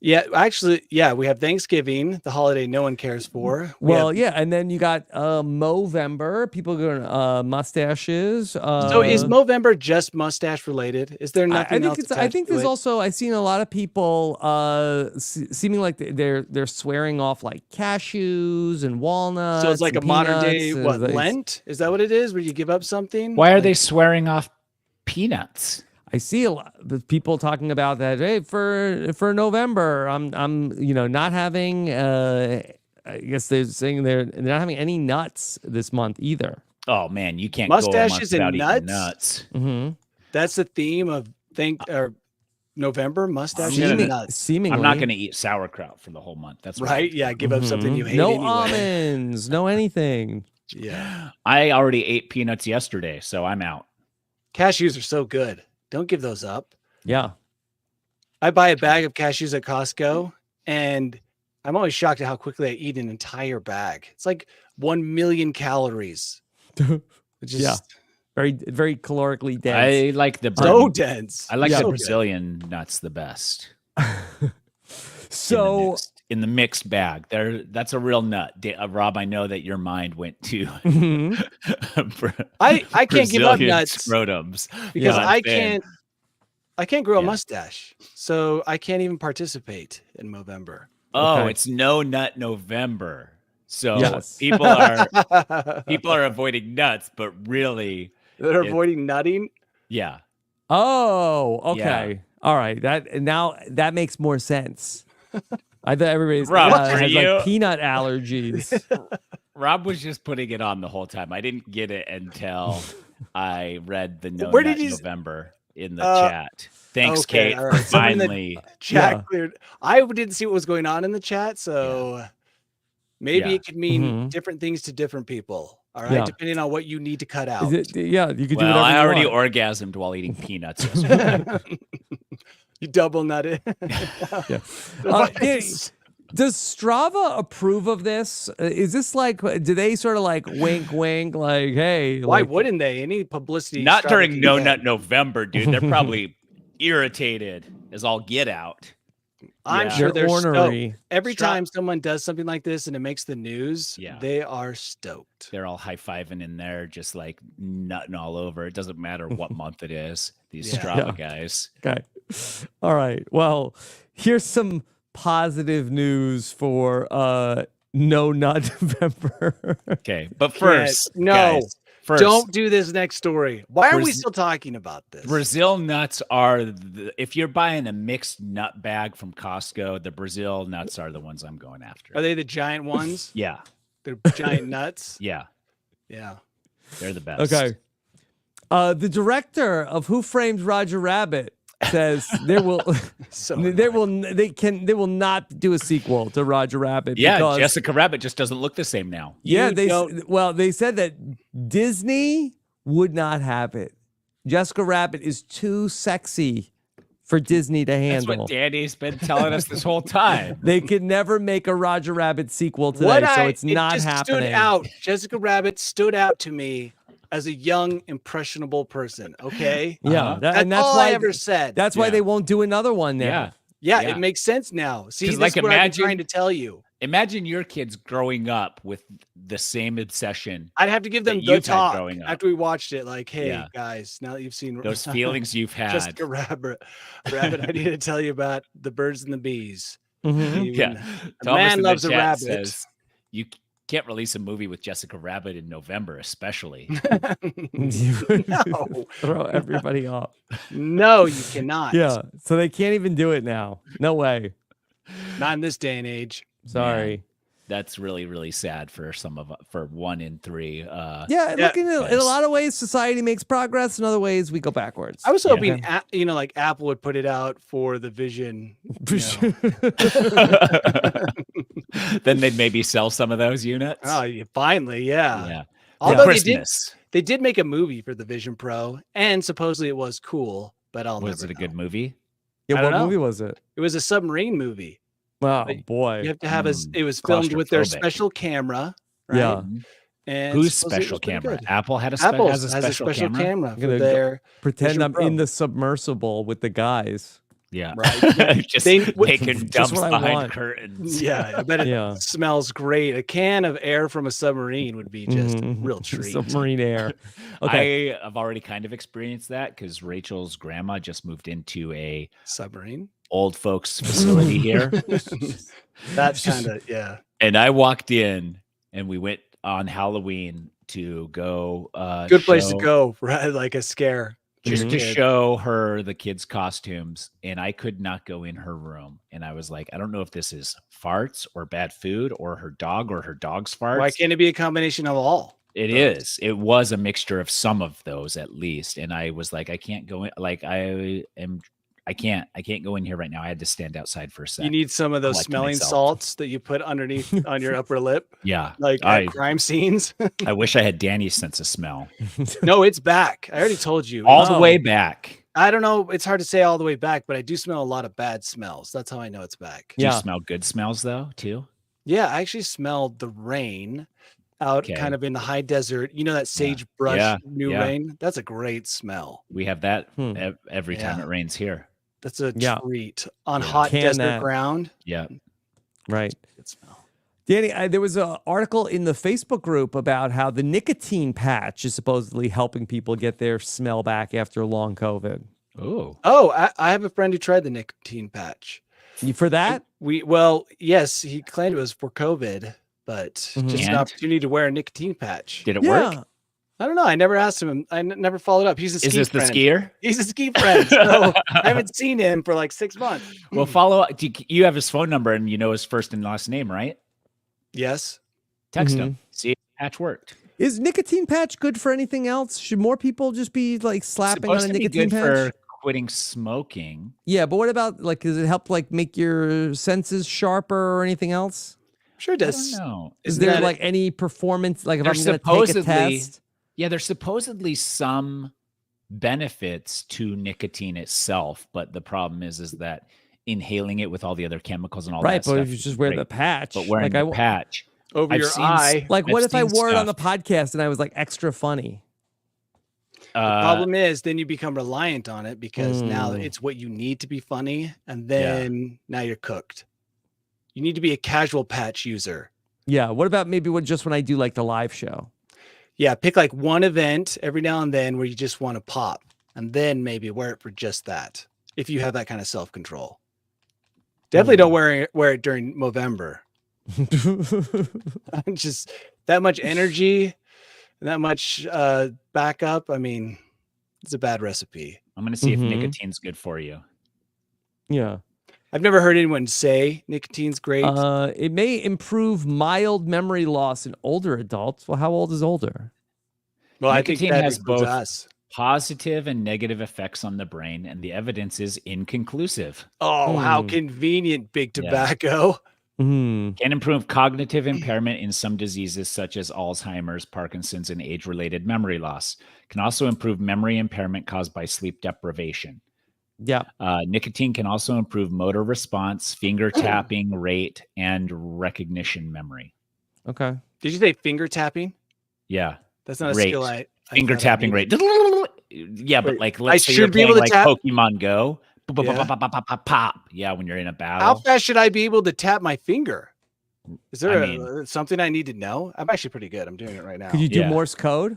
Yeah, actually, yeah, we have Thanksgiving, the holiday no one cares for. Well, yeah, and then you got Movember. People going mustaches. So is Movember just mustache related? Is there I nothing think else? it's. I attached think to there's it? also. I've seen a lot of people seeming like they're swearing off like cashews and walnuts. So it's like a and modern day peanuts, what and Lent? Is that what it is? Where you give up something? Why are Like- they swearing off peanuts? I see a lot of people talking about that. Hey, for November, I'm not having. I guess they're saying they're not having any nuts this month either. Oh man, you can't Mustaches go a month and without eating nuts? nuts. Mm-hmm. That's the theme of November mustache and nuts. Seemingly, I'm not going to eat sauerkraut for the whole month. That's Right? Yeah, give up something you hate No anyway. almonds, no anything. Yeah. I already ate peanuts yesterday, so I'm out. Cashews are so good. Don't give those up. Yeah. I buy a bag of cashews at Costco, and I'm always shocked at how quickly I eat an entire bag. It's like 1 million calories. It's just Yeah. Very, very calorically dense. I like the so dense. I like Yeah. the So good. Brazilian nuts the best. So in the mixed bag, that's a real nut. Rob, I know that your mind went to I can't give up Brazilian nuts scrotums because Yeah. I can't grow a Yeah. mustache, so I can't even participate in Movember. Oh, Okay. it's no nut November. So Yes. people are avoiding nuts, but really, They're It- avoiding nutting. yeah. Oh, okay. Yeah. All right. That makes more sense. I thought everybody's Rob, for has you- like peanut allergies. Rob was just putting it on the whole time. I didn't get it until I read the no Where nut did you- November in the chat. Thanks, okay, Kate, all for right. Someone in the finally. Chat Yeah. cleared. I didn't see what was going on in the chat, so maybe Yeah. it could mean Mhm. different things to different people. All right, Yeah. depending on what you need to cut out. Yeah, you could do Well, whatever I you already want. orgasmed while eating peanuts yesterday. You double nutted. Yeah. Device. Does Strava approve of this? Is this like, do they sort of like wink, wink, like, hey? Why like, wouldn't they? Any publicity? Not Strava during can No get. Nut November, dude. They're probably irritated as all get out. I'm Yeah. sure They're they're stoked. ornery. Every Stra- time someone does something like this and it makes the news, Yeah. they are stoked. They're all high-fiving in there, just like nutting all over. It doesn't matter what month it is. These Yeah. Strava guys. Okay. All right. Well, here's some positive news for No Nut November. Okay, but first, no, guys, first, Don't do this next story. Why are we Braz- still talking about this? Brazil nuts are if you're buying a mixed nut bag from Costco, the Brazil nuts are the ones I'm going after. Are they the giant ones? Yeah, They're giant nuts. yeah, Yeah. they're the best. Okay. The director of Who Framed Roger Rabbit says there will So they will not do a sequel to Roger Rabbit. Yeah, because, Jessica Rabbit just doesn't look the same now. yeah, You they said that Disney would not have it. Jessica Rabbit is too sexy for Disney to That's handle. what Danny's been telling us this whole time. They could never make a Roger Rabbit sequel today, What so it's it not just happening. Stood out. Jessica Rabbit stood out to me as a young, impressionable person. Okay. Yeah, Uh-huh. and that's all why I ever said. that's why Yeah. they won't do another one now. Yeah. Yeah, Yeah. it makes sense now. See, 'Cause, this like, is what I've been imagine- trying to tell you. Imagine your kids growing up with the same obsession, I'd have to give them that the you've had talk growing up. after we watched it. Like, hey, Yeah. guys, now that you've seen those feelings you've had. Jessica Rabbit, I need to tell you about the birds and the bees. Mhm. You- Yeah, a Thomas man in the loves a chat rabbit. says, you can't release a movie with Jessica Rabbit in November, especially. No, Throw everybody off. no, you cannot. Yeah, so they can't even do it now. No way. Not in this day and age. Sorry. That's really, really sad for for 1 in 3. Yeah, Yeah, look, in a yes. lot of ways, society makes progress. In other ways, we go backwards. I was Yeah. hoping, like Apple would put it out for the Vision. you know. Then they'd maybe sell some of those units. Oh, finally, yeah. Yeah. Although Christmas. they did make a movie for the Vision Pro, and supposedly it was cool, but I'll Was never it a good know. movie? Yeah, I what don't know. movie was it? It was a submarine movie. Oh But boy. You have to have it was filmed with their claustrophobic. special camera, right? Yeah. And Whose supposedly it special was pretty camera? good. Apple had Apple has a special camera. for gonna go their Pretend Vision I'm Pro. in the submersible with the guys. Yeah, Right. just They- taking Just dumps what I behind want. curtains. Yeah, I bet it Yeah. smells great. A can of air from a submarine would be just a Mhm. real treat. Submarine air. Okay. I have already kind of experienced that because Rachel's grandma just moved into a Submarine. old folks facility here, That's kind of and I walked in, and we went on Halloween to go. good place to show- go, right? Like a scare. just Mhm. to Kid. show her the kids' costumes, and I could not go in her room. And I was like, I don't know if this is farts or bad food or her dog's farts. Why can't it be a combination of all? It is. It was a mixture of some of those at least. And I was like, I can't go in. Like I can't go in here right now. I had to stand outside for a second. You need some of those Collect smelling myself. salts that you put underneath on your upper lip, Yeah. like at crime scenes. I wish I had Danny's sense of smell. No, it's back. I already told you. All the Oh. way back. I don't know. It's hard to say all the way back, but I do smell a lot of bad smells. That's how I know it's back. Do you Yeah. smell good smells though, too? Yeah, I actually smelled the rain out Okay. kind of in the high desert. You know that sagebrush Yeah, new yeah. rain? That's a great smell. We have that Hmm. every time Yeah. it rains here. That's a Yeah. treat on Yeah. hot Can desert that. ground. Yeah. Right. Good smell. Danny, there was an article in the Facebook group about how the nicotine patch is supposedly helping people get their smell back after long COVID. Oh. Oh, I have a friend who tried the nicotine patch. For that? Yes, he claimed it was for COVID, but Mhm. just an And? opportunity to wear a nicotine patch. Did it work? I don't know. I never asked him. I never followed up. He's a ski Is this the friend. skier? He's a ski friend. So I haven't seen him for like 6 months. Well, follow up. You have his phone number and you know his first and last name, right? Yes. Text Mm-hmm. him. See if the patch worked. Is nicotine patch good for anything else? Should more people just be like slapping on a Supposed to be nicotine good patch? for quitting smoking. Yeah, but what about like does it help like make your senses sharper or anything else? I'm sure it I does. don't know. Is Isn't there that like any performance like if There's I'm going to take a supposedly- test? Yeah, there's supposedly some benefits to nicotine itself, but the problem is that inhaling it with all the other chemicals and all Right, that but stuff if you is just wear great. the patch. But wearing like the patch, Over I've your seen eye. like what I've if I seen wore it on the stuff. podcast and I was like extra funny? Problem is, then you become reliant on it because now Mm. it's what you need to be funny, and then now you're cooked. You need to be a casual patch user. Yeah. What about maybe just when I do like the live show? Yeah, pick like one event every now and then where you just want to pop, and then maybe wear it for just that. If you have that kind of self control, definitely don't wear it during Movember. Just that much energy, and that much backup. I mean, it's a bad recipe. I'm going to see Mhm. if nicotine's good for you. Yeah. I've never heard anyone say nicotine's great. It may improve mild memory loss in older adults. Well, how old is older? Well, I think nicotine that has includes both us. Positive and negative effects on the brain, and the evidence is inconclusive. Oh, how Hmm. convenient, big Yeah. tobacco. Hmm. Can improve cognitive impairment in some diseases such as Alzheimer's, Parkinson's, and age-related memory loss. Can also improve memory impairment caused by sleep deprivation. Yeah. Nicotine can also improve motor response, finger tapping rate, and recognition memory. Okay. Did you say finger tapping? Yeah, That's not a Rate. skill I finger thought I tapping needed. rate. Yeah, but Wait, like I let's say you're should be able playing to like tap- Pokemon Go. Pop, Yeah. pop, pop, pop, pop, pop, pop. Yeah, when you're in a How battle. fast should I be able to tap my finger? Is there I mean- something I need to know? I'm actually pretty good. I'm doing it right now. Could you do Yeah. Morse code?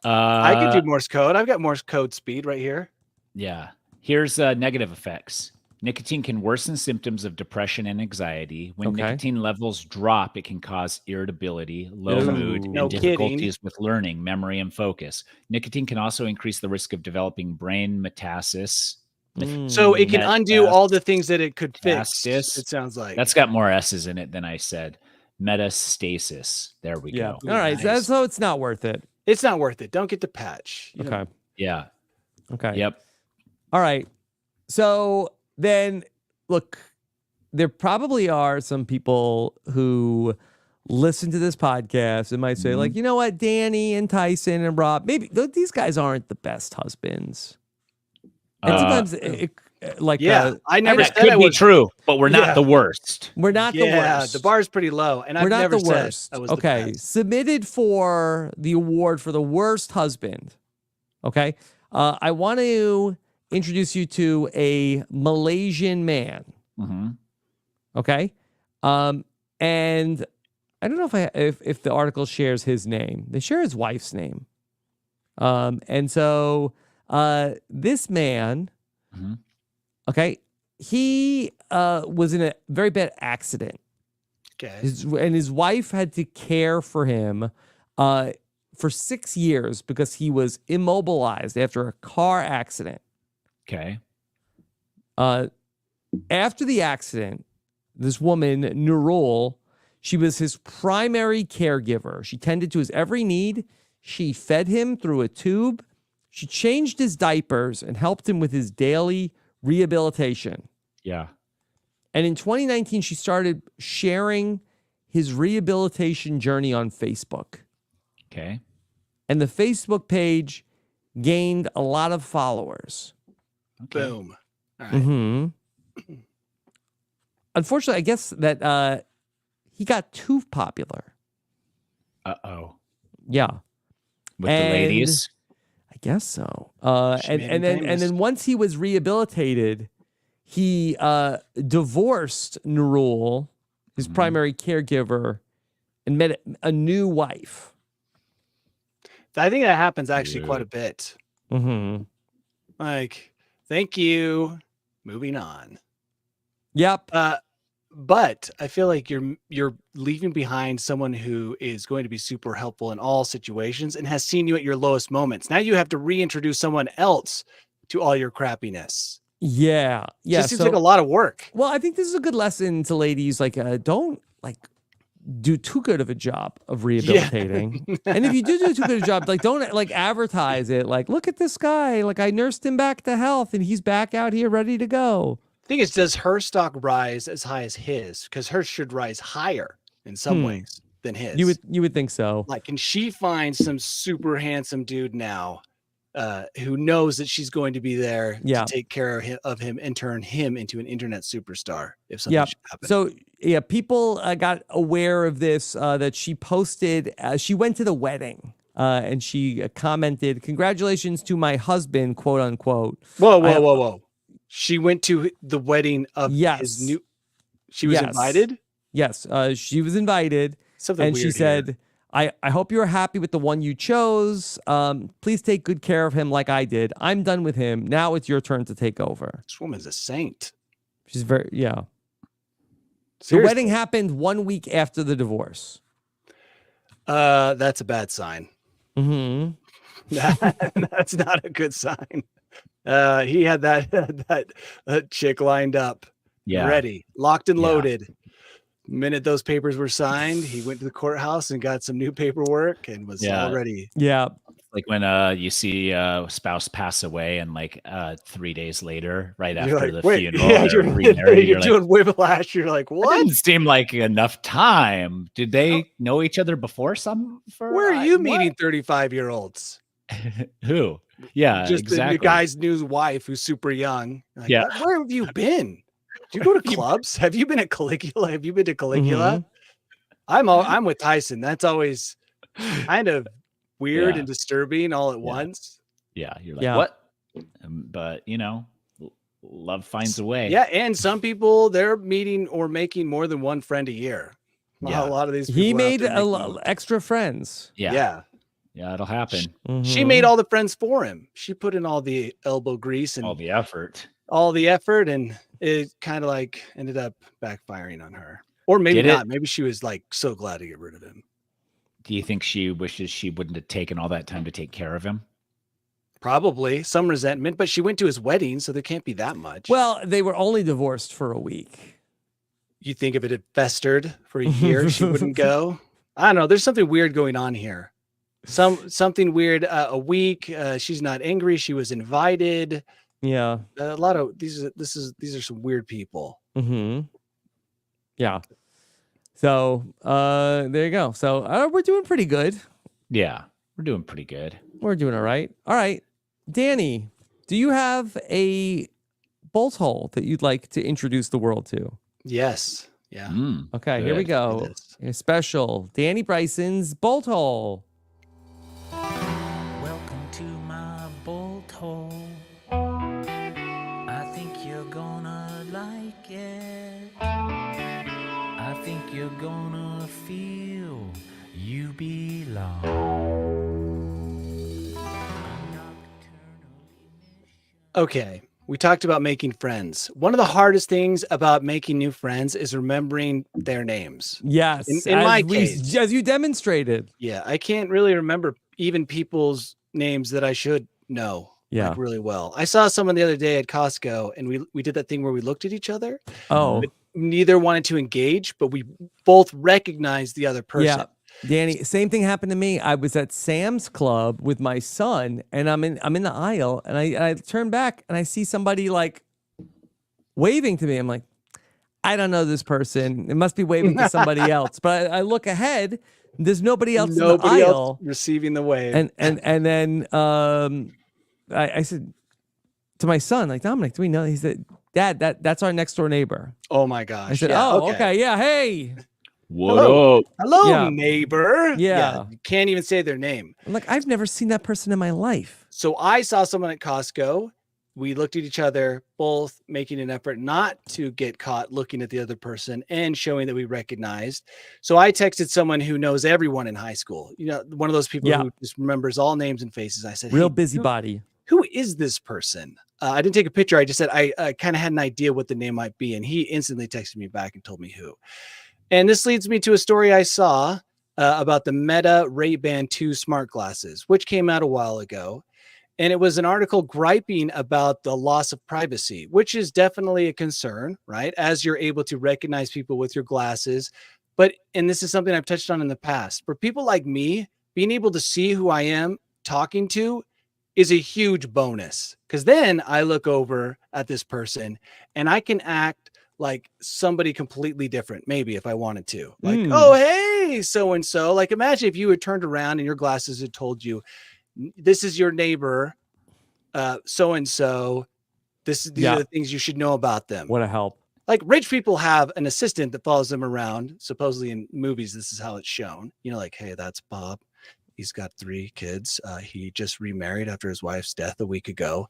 I can do Morse code. I've got Morse code speed right here. Yeah. Here's negative effects. Nicotine can worsen symptoms of depression and anxiety. When Okay. nicotine levels drop, it can cause irritability, low Ooh. mood, No and kidding. difficulties with learning, memory, and focus. Nicotine can also increase the risk of developing brain metastasis. So it can Metas- undo all the things that it could fix. Metastasis. It sounds like That's got more S's in it than I said. Metastasis. There we Yeah. go. All right. Nice. So it's not worth it. it's not worth it. Don't get the patch. You know, Okay. Yeah. Okay. Yep. All right. So then, look, there probably are some people who listen to this podcast and might say, like, you know what, Danny and Tyson and Rob, maybe these guys aren't the best husbands. And sometimes like I never That said I could be was. true, but we're not Yeah. the worst. we're not the worst. The bar's pretty low, and We're I've not never the said worst. I was Okay, the best. submitted for the award for the worst husband. Okay, I want to introduce you to a Malaysian man. Mm-hmm. Okay, and I don't know if the article shares his name. They share his wife's name. And so this man, Mm-hmm. okay, he was in a very bad accident. Okay. And his wife had to care for him for 6 years because he was immobilized after a car accident. Okay. After the accident, this woman, Nurul, she was his primary caregiver. She tended to his every need. She fed him through a tube. She changed his diapers and helped him with his daily rehabilitation. Yeah. And in 2019, she started sharing his rehabilitation journey on Facebook. Okay. And the Facebook page gained a lot of followers. Okay. Boom. All right. Mm-hmm. Unfortunately, I guess that he got too popular. Uh-oh. Yeah. With And the ladies. I guess so. She And made and him then famous. once he was rehabilitated, he divorced Nurul, his Mhm. primary caregiver, and met a new wife. I think that happens actually quite a bit. Mm-hmm. Like, thank you. Moving on. Yep. But I feel like you're leaving behind someone who is going to be super helpful in all situations and has seen you at your lowest moments. Now you have to reintroduce someone else to all your crappiness. Yeah. Yeah. Just seems like a lot of work. Well, I think this is a good lesson to ladies. Like, don't do too good of a job of rehabilitating. And if you do too good a job, don't advertise it. Like, look at this guy. Like, I nursed him back to health, and he's back out here ready to go. Thing is, does her stock rise as high as his? Because hers should rise higher in some ways than his. You would think so. Like, can she find some super handsome dude now who knows that she's going to be there to take care of him and turn him into an internet superstar if something should happen? So people got aware of this, that she posted, she went to the wedding and she commented, "Congratulations to my husband," quote unquote. Whoa. She went to the wedding of his new. She was invited? Yes. She was invited. Something and weird she said, I hope you're happy with the one you chose. Please take good care of him like I did. I'm done with him. Now it's your turn to take over. This woman's a saint. She's very, yeah. Seriously. The wedding happened 1 week after the divorce. That's a bad sign. Mm-hmm. That's not a good sign. He had that chick lined up, ready, locked and loaded. Minute those papers were signed, he went to the courthouse and got some new paperwork and was all ready. Yeah. Like when you see a spouse pass away and 3 days later, right You're after like, the wait, funeral, yeah, they're remarried, you're you're doing whiplash. You're like, that what? didn't seem like enough time. Did they know each other before Where are you meeting 35-year-olds? Who? Yeah, Just exactly. the guy's new wife who's super young. Like, Yeah. Where have you been? Do you go to clubs? Have you been at Caligula? Have you been to Caligula? I'm with Tyson. That's always kind of weird and disturbing all at once. Yeah, you're like, what? But love finds a way. Yeah, and some people, they're meeting or making more than one friend a year. Yeah. A lot of these people He are out made there extra friends. Yeah, it'll happen. She made all the friends for him. She put in all the elbow grease and All the effort. and it kind of ended up backfiring on her. Or maybe not. Maybe she was so glad to get rid of him. Do you think she wishes she wouldn't have taken all that time to take care of him? Probably some resentment, but she went to his wedding, so there can't be that much. Well, they were only divorced for a week. You think if it had festered for a year, she wouldn't go? I don't know. There's something weird going on here. Something weird. A week. She's not angry. She was invited. Yeah. A lot of these are some weird people. Mm-hmm. Yeah. So there you go. So we're doing pretty good. Yeah, we're doing pretty good. We're doing all right. All right. Danny, do you have a bolt hole that you'd like to introduce the world to? Yes. Yeah. Okay, here we Good. go. It is. A special Danny Bryson's bolt hole. Welcome to my bolt hole. I think you're gonna like it. I think you're gonna feel you belong. Okay. We talked about making friends. One of the hardest things about making new friends is remembering their names. Yes, In my as case. as you demonstrated. Yeah, I can't really remember even people's names that I should know Yeah. like really well. I saw someone the other day at Costco, and we did that thing where we looked at each other. Oh, But neither wanted to engage, but we both recognized the other person. yeah. Danny, same thing happened to me. I was at Sam's Club with my son, and I'm in the aisle, and I turn back and I see somebody like waving to me. I'm like, I don't know this person. It must be waving to somebody else. But I look ahead. There's nobody else in the Nobody else aisle. receiving the wave. And then I said to my son, like, Dominic, do we know? He said, Dad, that's our next door neighbor. Oh my gosh. I said, yeah, oh, okay, yeah, hey. What Hello. up? Hello, Yeah. neighbor. Yeah. You can't even say their name. I'm like, I've never seen that person in my life. So I saw someone at Costco. We looked at each other, both making an effort not to get caught looking at the other person and showing that we recognized. So I texted someone who knows everyone in high school. You know, one of those people Yeah. who just remembers all names and faces. I said, Real "Hey, busybody. who is this person?" I didn't take a picture. I just said I kind of had an idea what the name might be. And he instantly texted me back and told me who. And this leads me to a story I saw about the Meta Ray-Ban 2 smart glasses, which came out a while ago. And it was an article griping about the loss of privacy, which is definitely a concern, right? As you're able to recognize people with your glasses. But, and this is something I've touched on in the past, for people like me, being able to see who I am talking to is a huge bonus. Because then I look over at this person and I can act like somebody completely different, maybe if I wanted to. Like, oh, hey, so-and-so. Like, imagine if you had turned around and your glasses had told you, this is your neighbor, so-and-so. These are the things you should know about them. What a help. Like rich people have an assistant that follows them around. Supposedly in movies, this is how it's shown. You know, like, hey, that's Bob. He's got 3 kids. He just remarried after his wife's death a week ago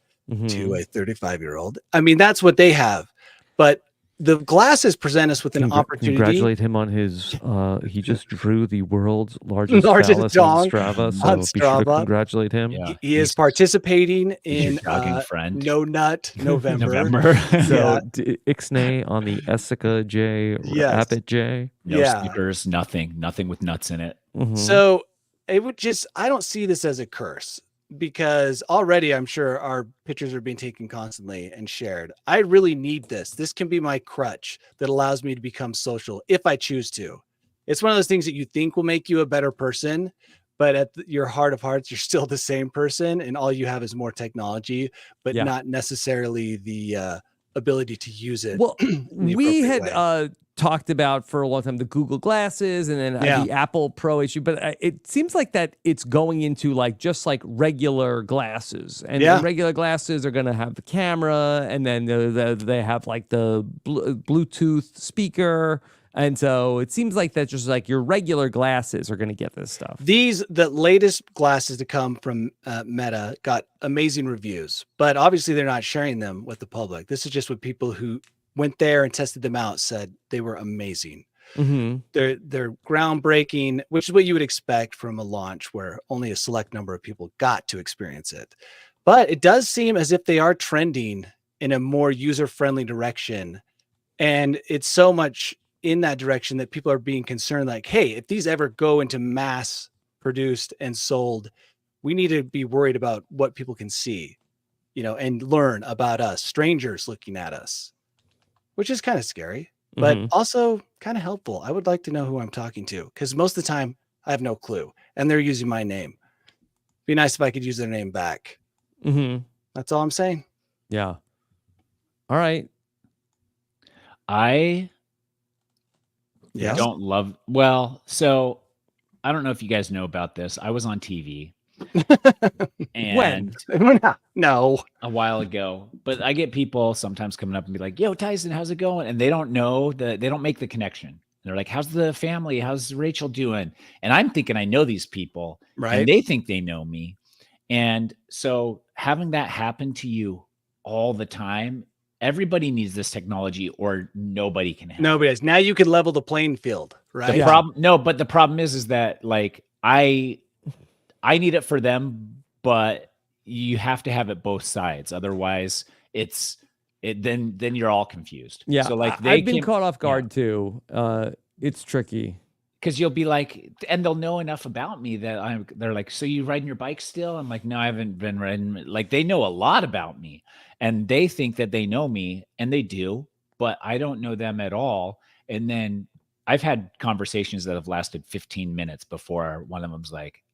to a 35-year-old. I mean, that's what they have. But the glasses present us with an opportunity. Congratulate him on his. He just drew the world's largest phallus dong on Strava. So on be sure to Strava. congratulate him. Yeah. He is participating He's your in jogging friend. No Nut November. So Ixnay on the Essica J, Yes. Rapid J. No Yeah. stickers, nothing with nuts in it. So it would just, I don't see this as a curse because already I'm sure our pictures are being taken constantly and shared. I really need this. This can be my crutch that allows me to become social if I choose to. It's one of those things that you think will make you a better person, but at your heart of hearts, you're still the same person and all you have is more technology, but not necessarily the ability to use it. Well, we had way. talked about for a long time the Google glasses and then the Apple Pro issue, but it seems like that it's going into like just like regular glasses, and regular glasses are going to have the camera, and then they have like the Bluetooth speaker. And so it seems like that just like your regular glasses are going to get this stuff. The latest glasses to come from Meta got amazing reviews, but obviously they're not sharing them with the public. This is just what people who went there and tested them out said they were amazing. They're groundbreaking, which is what you would expect from a launch where only a select number of people got to experience it. But it does seem as if they are trending in a more user-friendly direction. And it's so much in that direction that people are being concerned, like, hey, if these ever go into mass produced and sold, we need to be worried about what people can see, you know, and learn about us, strangers looking at us, which is kind of scary, but also kind of helpful. I would like to know who I'm talking to because most of the time I have no clue and they're using my name. Be nice if I could use their name back. That's all I'm saying. Yeah. All right. I don't love, well, so I don't know if you guys know about this. I was on TV And No. a while ago, but I get people sometimes coming up and be like, yo, Tyson, how's it going? And they don't know that they don't make the connection. They're like, how's the family? How's Rachel doing? And I'm thinking I know these people, Right. and they think they know me. And so having that happen to you all the time, everybody needs this technology or nobody can have Nobody has. Now you can level the playing field, right? the problem. No, but the problem is that like I need it for them, but you have to have it both sides. Otherwise then you're all confused. Yeah. So like I've been caught off guard too. It's tricky. Because you'll be like, and they'll know enough about me that they're like, so you riding your bike still? I'm like, no, I haven't been riding. Like they know a lot about me and they think that they know me and they do, but I don't know them at all. And then I've had conversations that have lasted 15 minutes before one of them's like,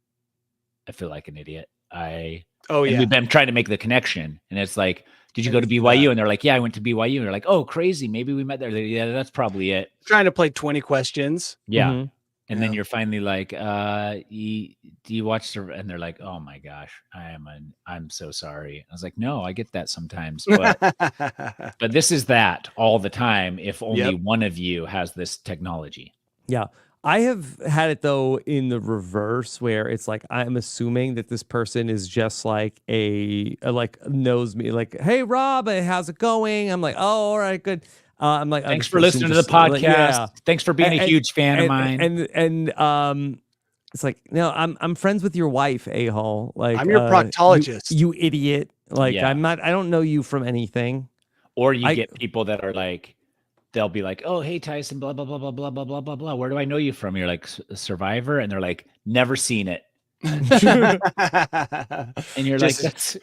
I feel like an idiot. And we've been trying to make the connection. And it's like, did you go to BYU? And they're like, yeah, I went to BYU. And they're like, oh, crazy. Maybe we met there. Like, yeah, that's probably it. Trying to play 20 questions. Yeah. Mhm. And then you're finally like, do you watch and they're like, oh my gosh, I'm so sorry. I was like, no, I get that sometimes, but but this is that all the time if only one of you has this technology. Yeah. I have had it though in the reverse where it's like I'm assuming that this person is just like like knows me, like, hey Rob, how's it going? I'm like, oh, all right, good. I'm like, thanks for listening to the podcast. Like, yeah. Thanks for being a huge fan of mine. And it's like, no, I'm friends with your wife, a-hole. Like I'm your proctologist. You idiot. Like Yeah. I don't know you from anything. Or you get people that are like, they'll be like, oh, hey, Tyson, blah, blah, blah, blah, blah, blah, blah, blah, blah. Where do I know you from? You're like, Survivor. And they're like, never seen it. And you're like, that's.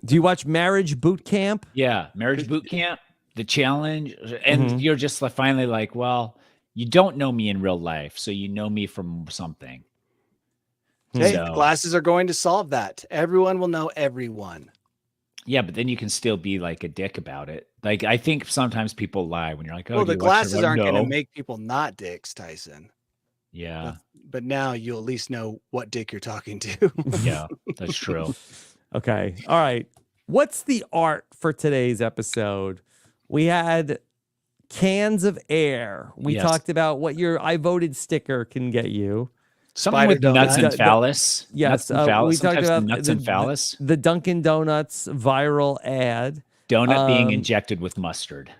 Do you watch Marriage Boot Camp? Yeah. Marriage Boot Camp, The Challenge. And you're just finally like, well, you don't know me in real life. So you know me from something. Hey, glasses are going to solve that. Everyone will know everyone. Yeah, but then you can still be like a dick about it. Like, I think sometimes people lie when you're like, oh, well, do the you watch glasses the aren't going to No. make people not dicks, Tyson. Yeah. But now you'll at least know what dick you're talking to. Yeah, that's true. Okay. All right. What's the art for today's episode? We had cans of air. We talked about what your I voted sticker can get you. Something with nuts and phallus. Yes. Nuts and phallus. We talked Sometimes about nuts and phallus. The Dunkin' Donuts viral ad. Donut being injected with mustard.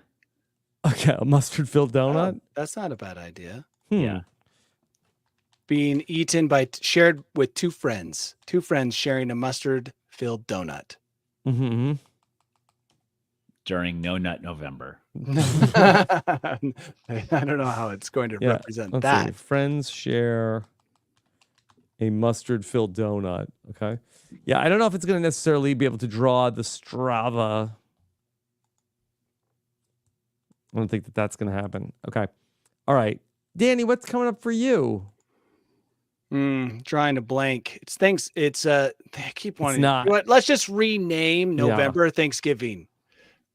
Okay. A mustard-filled donut? Oh, that's not a bad idea. Yeah. Being eaten shared with two friends sharing a mustard-filled donut. Mm-hmm. During No Nut November. I don't know how it's going to represent Let's that. see. Friends share a mustard-filled donut. Okay. Yeah, I don't know if it's going to necessarily be able to draw the Strava. I don't think that that's going to happen. Okay. All right. Danny, what's coming up for you? Trying to blank. I keep wanting. not. You know what? Let's just rename November Thanksgiving.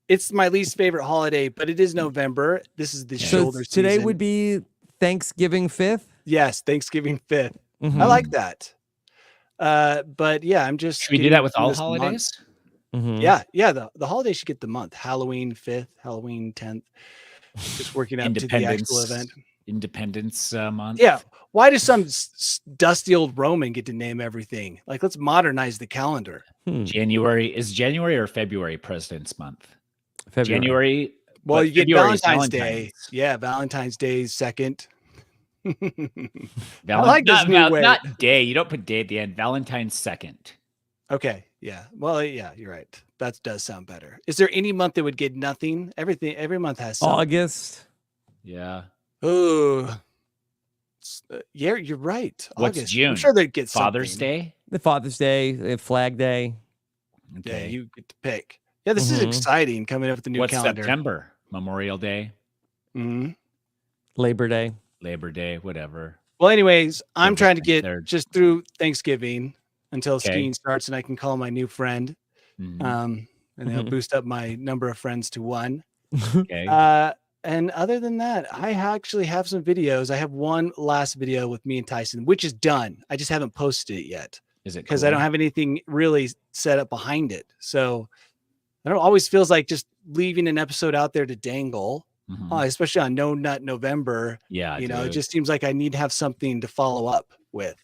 It's my least favorite holiday, but it is November. This is the shoulder season. Today would be Thanksgiving 5th? Yes, Thanksgiving 5th. Mhm. I like that. But yeah, I'm just. Should we do that with all holidays? Mhm. Yeah. The holiday should get the month. Halloween 5th, Halloween 10th. Just working up to the actual event. Independence Month. Yeah. Why does some dusty old Roman get to name everything? Like, let's modernize the calendar. January or February President's Month? February. January. Well, you get February is Valentine's Day. Yeah, Valentine's Day is 2nd. I like this new way. Not day. You don't put day at the end. Valentine's 2nd. Okay. Yeah. Well, yeah, you're right. That does sound better. Is there any month that would get nothing? Every month has something. August. Yeah. Oh. Yeah, you're right. What's August. June? I'm sure they'd get Father's something. Day. The Father's Day, Flag Day. Yeah, Okay. you get to pick. Yeah, this is exciting coming up with the new What's calendar. September? Memorial Day, Labor Day. Labor Day, whatever. Well, anyways, I'm trying to get 23rd. just through Thanksgiving until skiing starts and I can call my new friend. Mhm. And they'll boost up my number of friends to 1. Okay. And other than that, I actually have some videos. I have one last video with me and Tyson, which is done. I just haven't posted it yet. Is it because I don't cool? have anything really set up behind it. So I don't always feels like just leaving an episode out there to dangle, Mhm. especially on No Nut November. Yeah, You know, it dude. just seems like I need to have something to follow up with.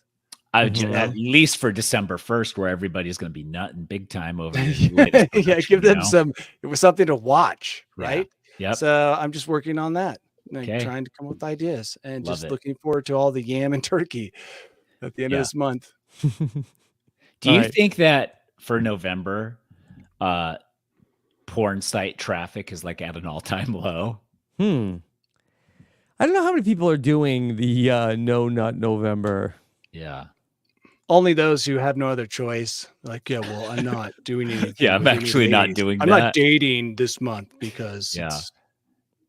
I would Mhm. at least for December 1st, where everybody's going to be nutting big time over the latest Yeah, production, give them it was something to watch, Yeah. right? Yep. So I'm just working on that, like Okay. trying to come up with ideas and Love just it. looking forward to all the yam and turkey at the end of Yeah. this month. Do All you right. think that for November, porn site traffic is like at an all-time low? I don't know how many people are doing the No Nut November. Yeah. Only those who have no other choice. Like, yeah, well, I'm not doing anything. Yeah, I'm with any actually not ladies. doing I'm that. not dating this month because Yeah. it's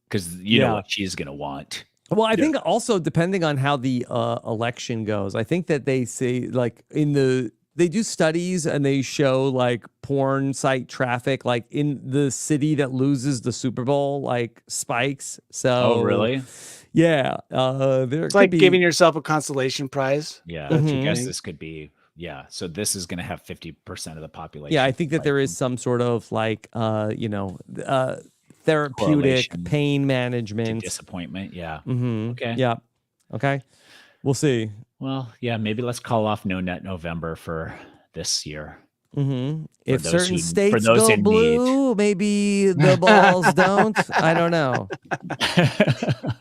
Because you know Yeah. what she's going to want. Well, I think also depending on how the election goes, I think that they say like they do studies and they show like porn site traffic like in the city that loses the Super Bowl like spikes. So Oh, really? Yeah, there it's could like be giving yourself a consolation prize. Yeah. That's I your guess thing. this could be. Yeah. So this is going to have 50% of the population. Yeah, I think that there is liking some sort of like therapeutic correlation pain to management. disappointment. Yeah. Mm-hmm. Okay. Yeah. Okay. We'll see. Well, yeah, maybe let's call off No Nut November for this year. Mm-hmm. If those certain who- for states those go in need. blue, maybe the balls don't. I don't know.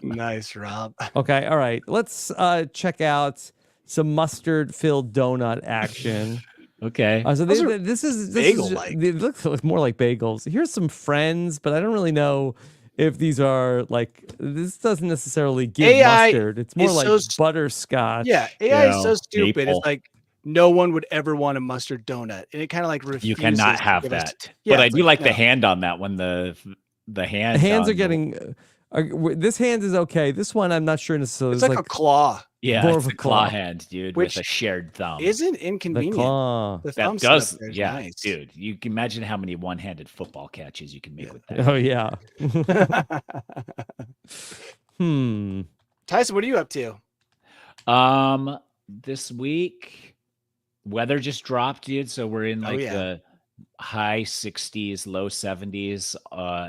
Nice, Rob. Okay. All right. Let's check out some mustard-filled donut action. Okay. So Those are this is bagel-like. It looks more like bagels. Here's some friends, but I don't really know if these are like. This doesn't necessarily give AI mustard. It's more is like so butterscotch. Yeah, AI is Yeah, so stupid. maple. It's like no one would ever want a mustard donut, and it kind of like refuses. You cannot to have give us- that. Yeah, But I it's do like no. the hand on that one. The hand. Hands on are getting. This hand is okay. This one I'm not sure necessarily. It's like a claw. Yeah, more it's of a a claw claw. hand, dude, Which with a shared thumb. Isn't the inconvenient. claw. The that thumb does, setup there is yeah, nice. dude. You can imagine how many one-handed football catches you can make with that. Oh yeah. Tyson, what are you up to? This week, weather just dropped, dude. So we're in like yeah. the high 60s, low 70s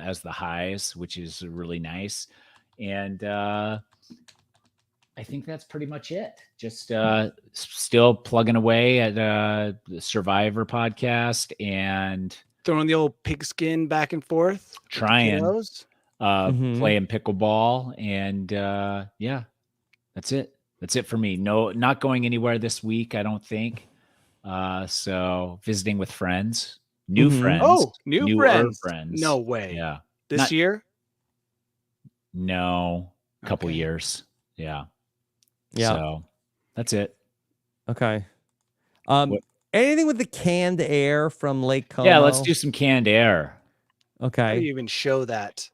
as the highs, which is really nice. And I think that's pretty much it. Just still plugging away at the Survivor podcast and Throwing the old pigskin back and forth. with the trying kiddos? playing pickleball. And yeah, that's it. That's it for me. No, not going anywhere this week, I don't think. So visiting with friends, new friends. Oh, new newer friends. No way. Yeah. This Not- year? No, a couple Okay. years. Yeah. Yeah. So that's it. Okay. What- Anything with the canned air from Lake Como? Yeah, let's do some canned air. How do you Okay. even show that?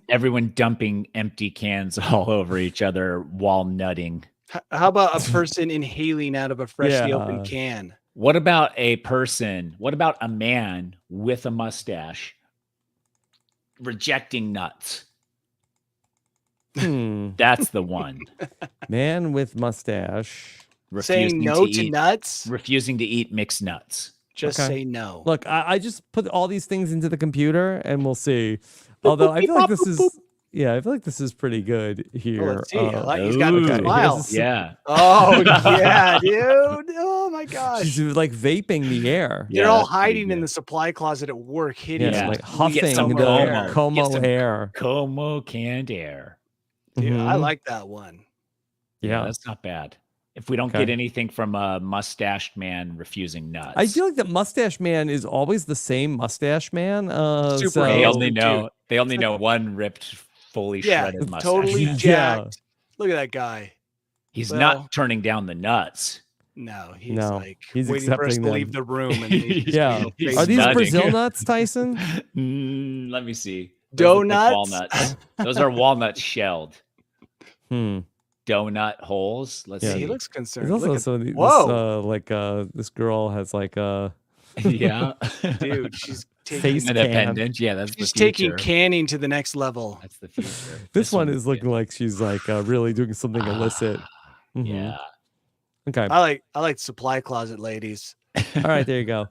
Everyone dumping empty cans all over each other while nutting. How about a person inhaling out of a freshly Yeah. opened can? What about a person? What about a man with a mustache rejecting nuts? That's the one. Man with mustache. Saying no to eat, nuts? refusing to eat mixed nuts. Just Okay. say no. Look, I just put all these things into the computer and we'll see. Although I feel like this is, I feel like this is pretty good here. Oh, let's see. He's got a Ooh. smile. Yes. Yeah. Oh, yeah, dude. Oh, my gosh. She's like vaping the air. They're Yeah, all that's pretty hiding in good. the supply closet at work, hitting Yeah, Yeah. like We get huffing some the Como. Como Get some air. Como canned air. Dude, I Mhm. like that one. Yeah. That's not bad. If we don't Okay. get anything from a mustached man refusing nuts. I feel like the mustache man is always the same mustache man. Super So, they handsome. only dude. know they only know one ripped, fully Yeah, shredded mustache. totally Yeah. jacked. Look at that guy. He's Well- not turning down the nuts. No, he's No, like he's waiting for us accepting to them. leave the room. And he's Yeah. being He's Are crazy. these nutting. Brazil nuts, Tyson? Let me see. Those look like Donuts? walnuts. Those are walnuts shelled. Hmm. Donut holes. Let's Yeah. see. He looks There's concerned. also Look at, some of these, whoa, this girl has like a Yeah. dude, she's taking, Face An cam. appendage. Yeah, that's she's the future. taking canning to the next level. That's the future. This one is looking like she's like really doing something illicit. Mhm. Yeah. Okay. I like supply closet ladies. All right, there you go.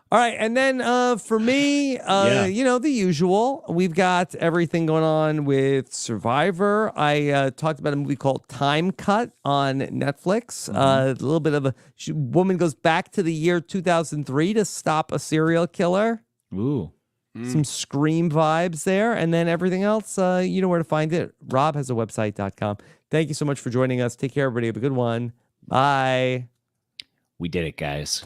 All right, and then for me, you know, the usual. We've got everything going on with Survivor. I talked about a movie called Time Cut on Netflix. A little bit of a woman goes back to the year 2003 to stop a serial killer. Ooh. Some Scream vibes there. And then everything else, you know where to find it. Rob has a website.com. Thank you so much for joining us. Take care, everybody. Have a good one. Bye. We did it, guys.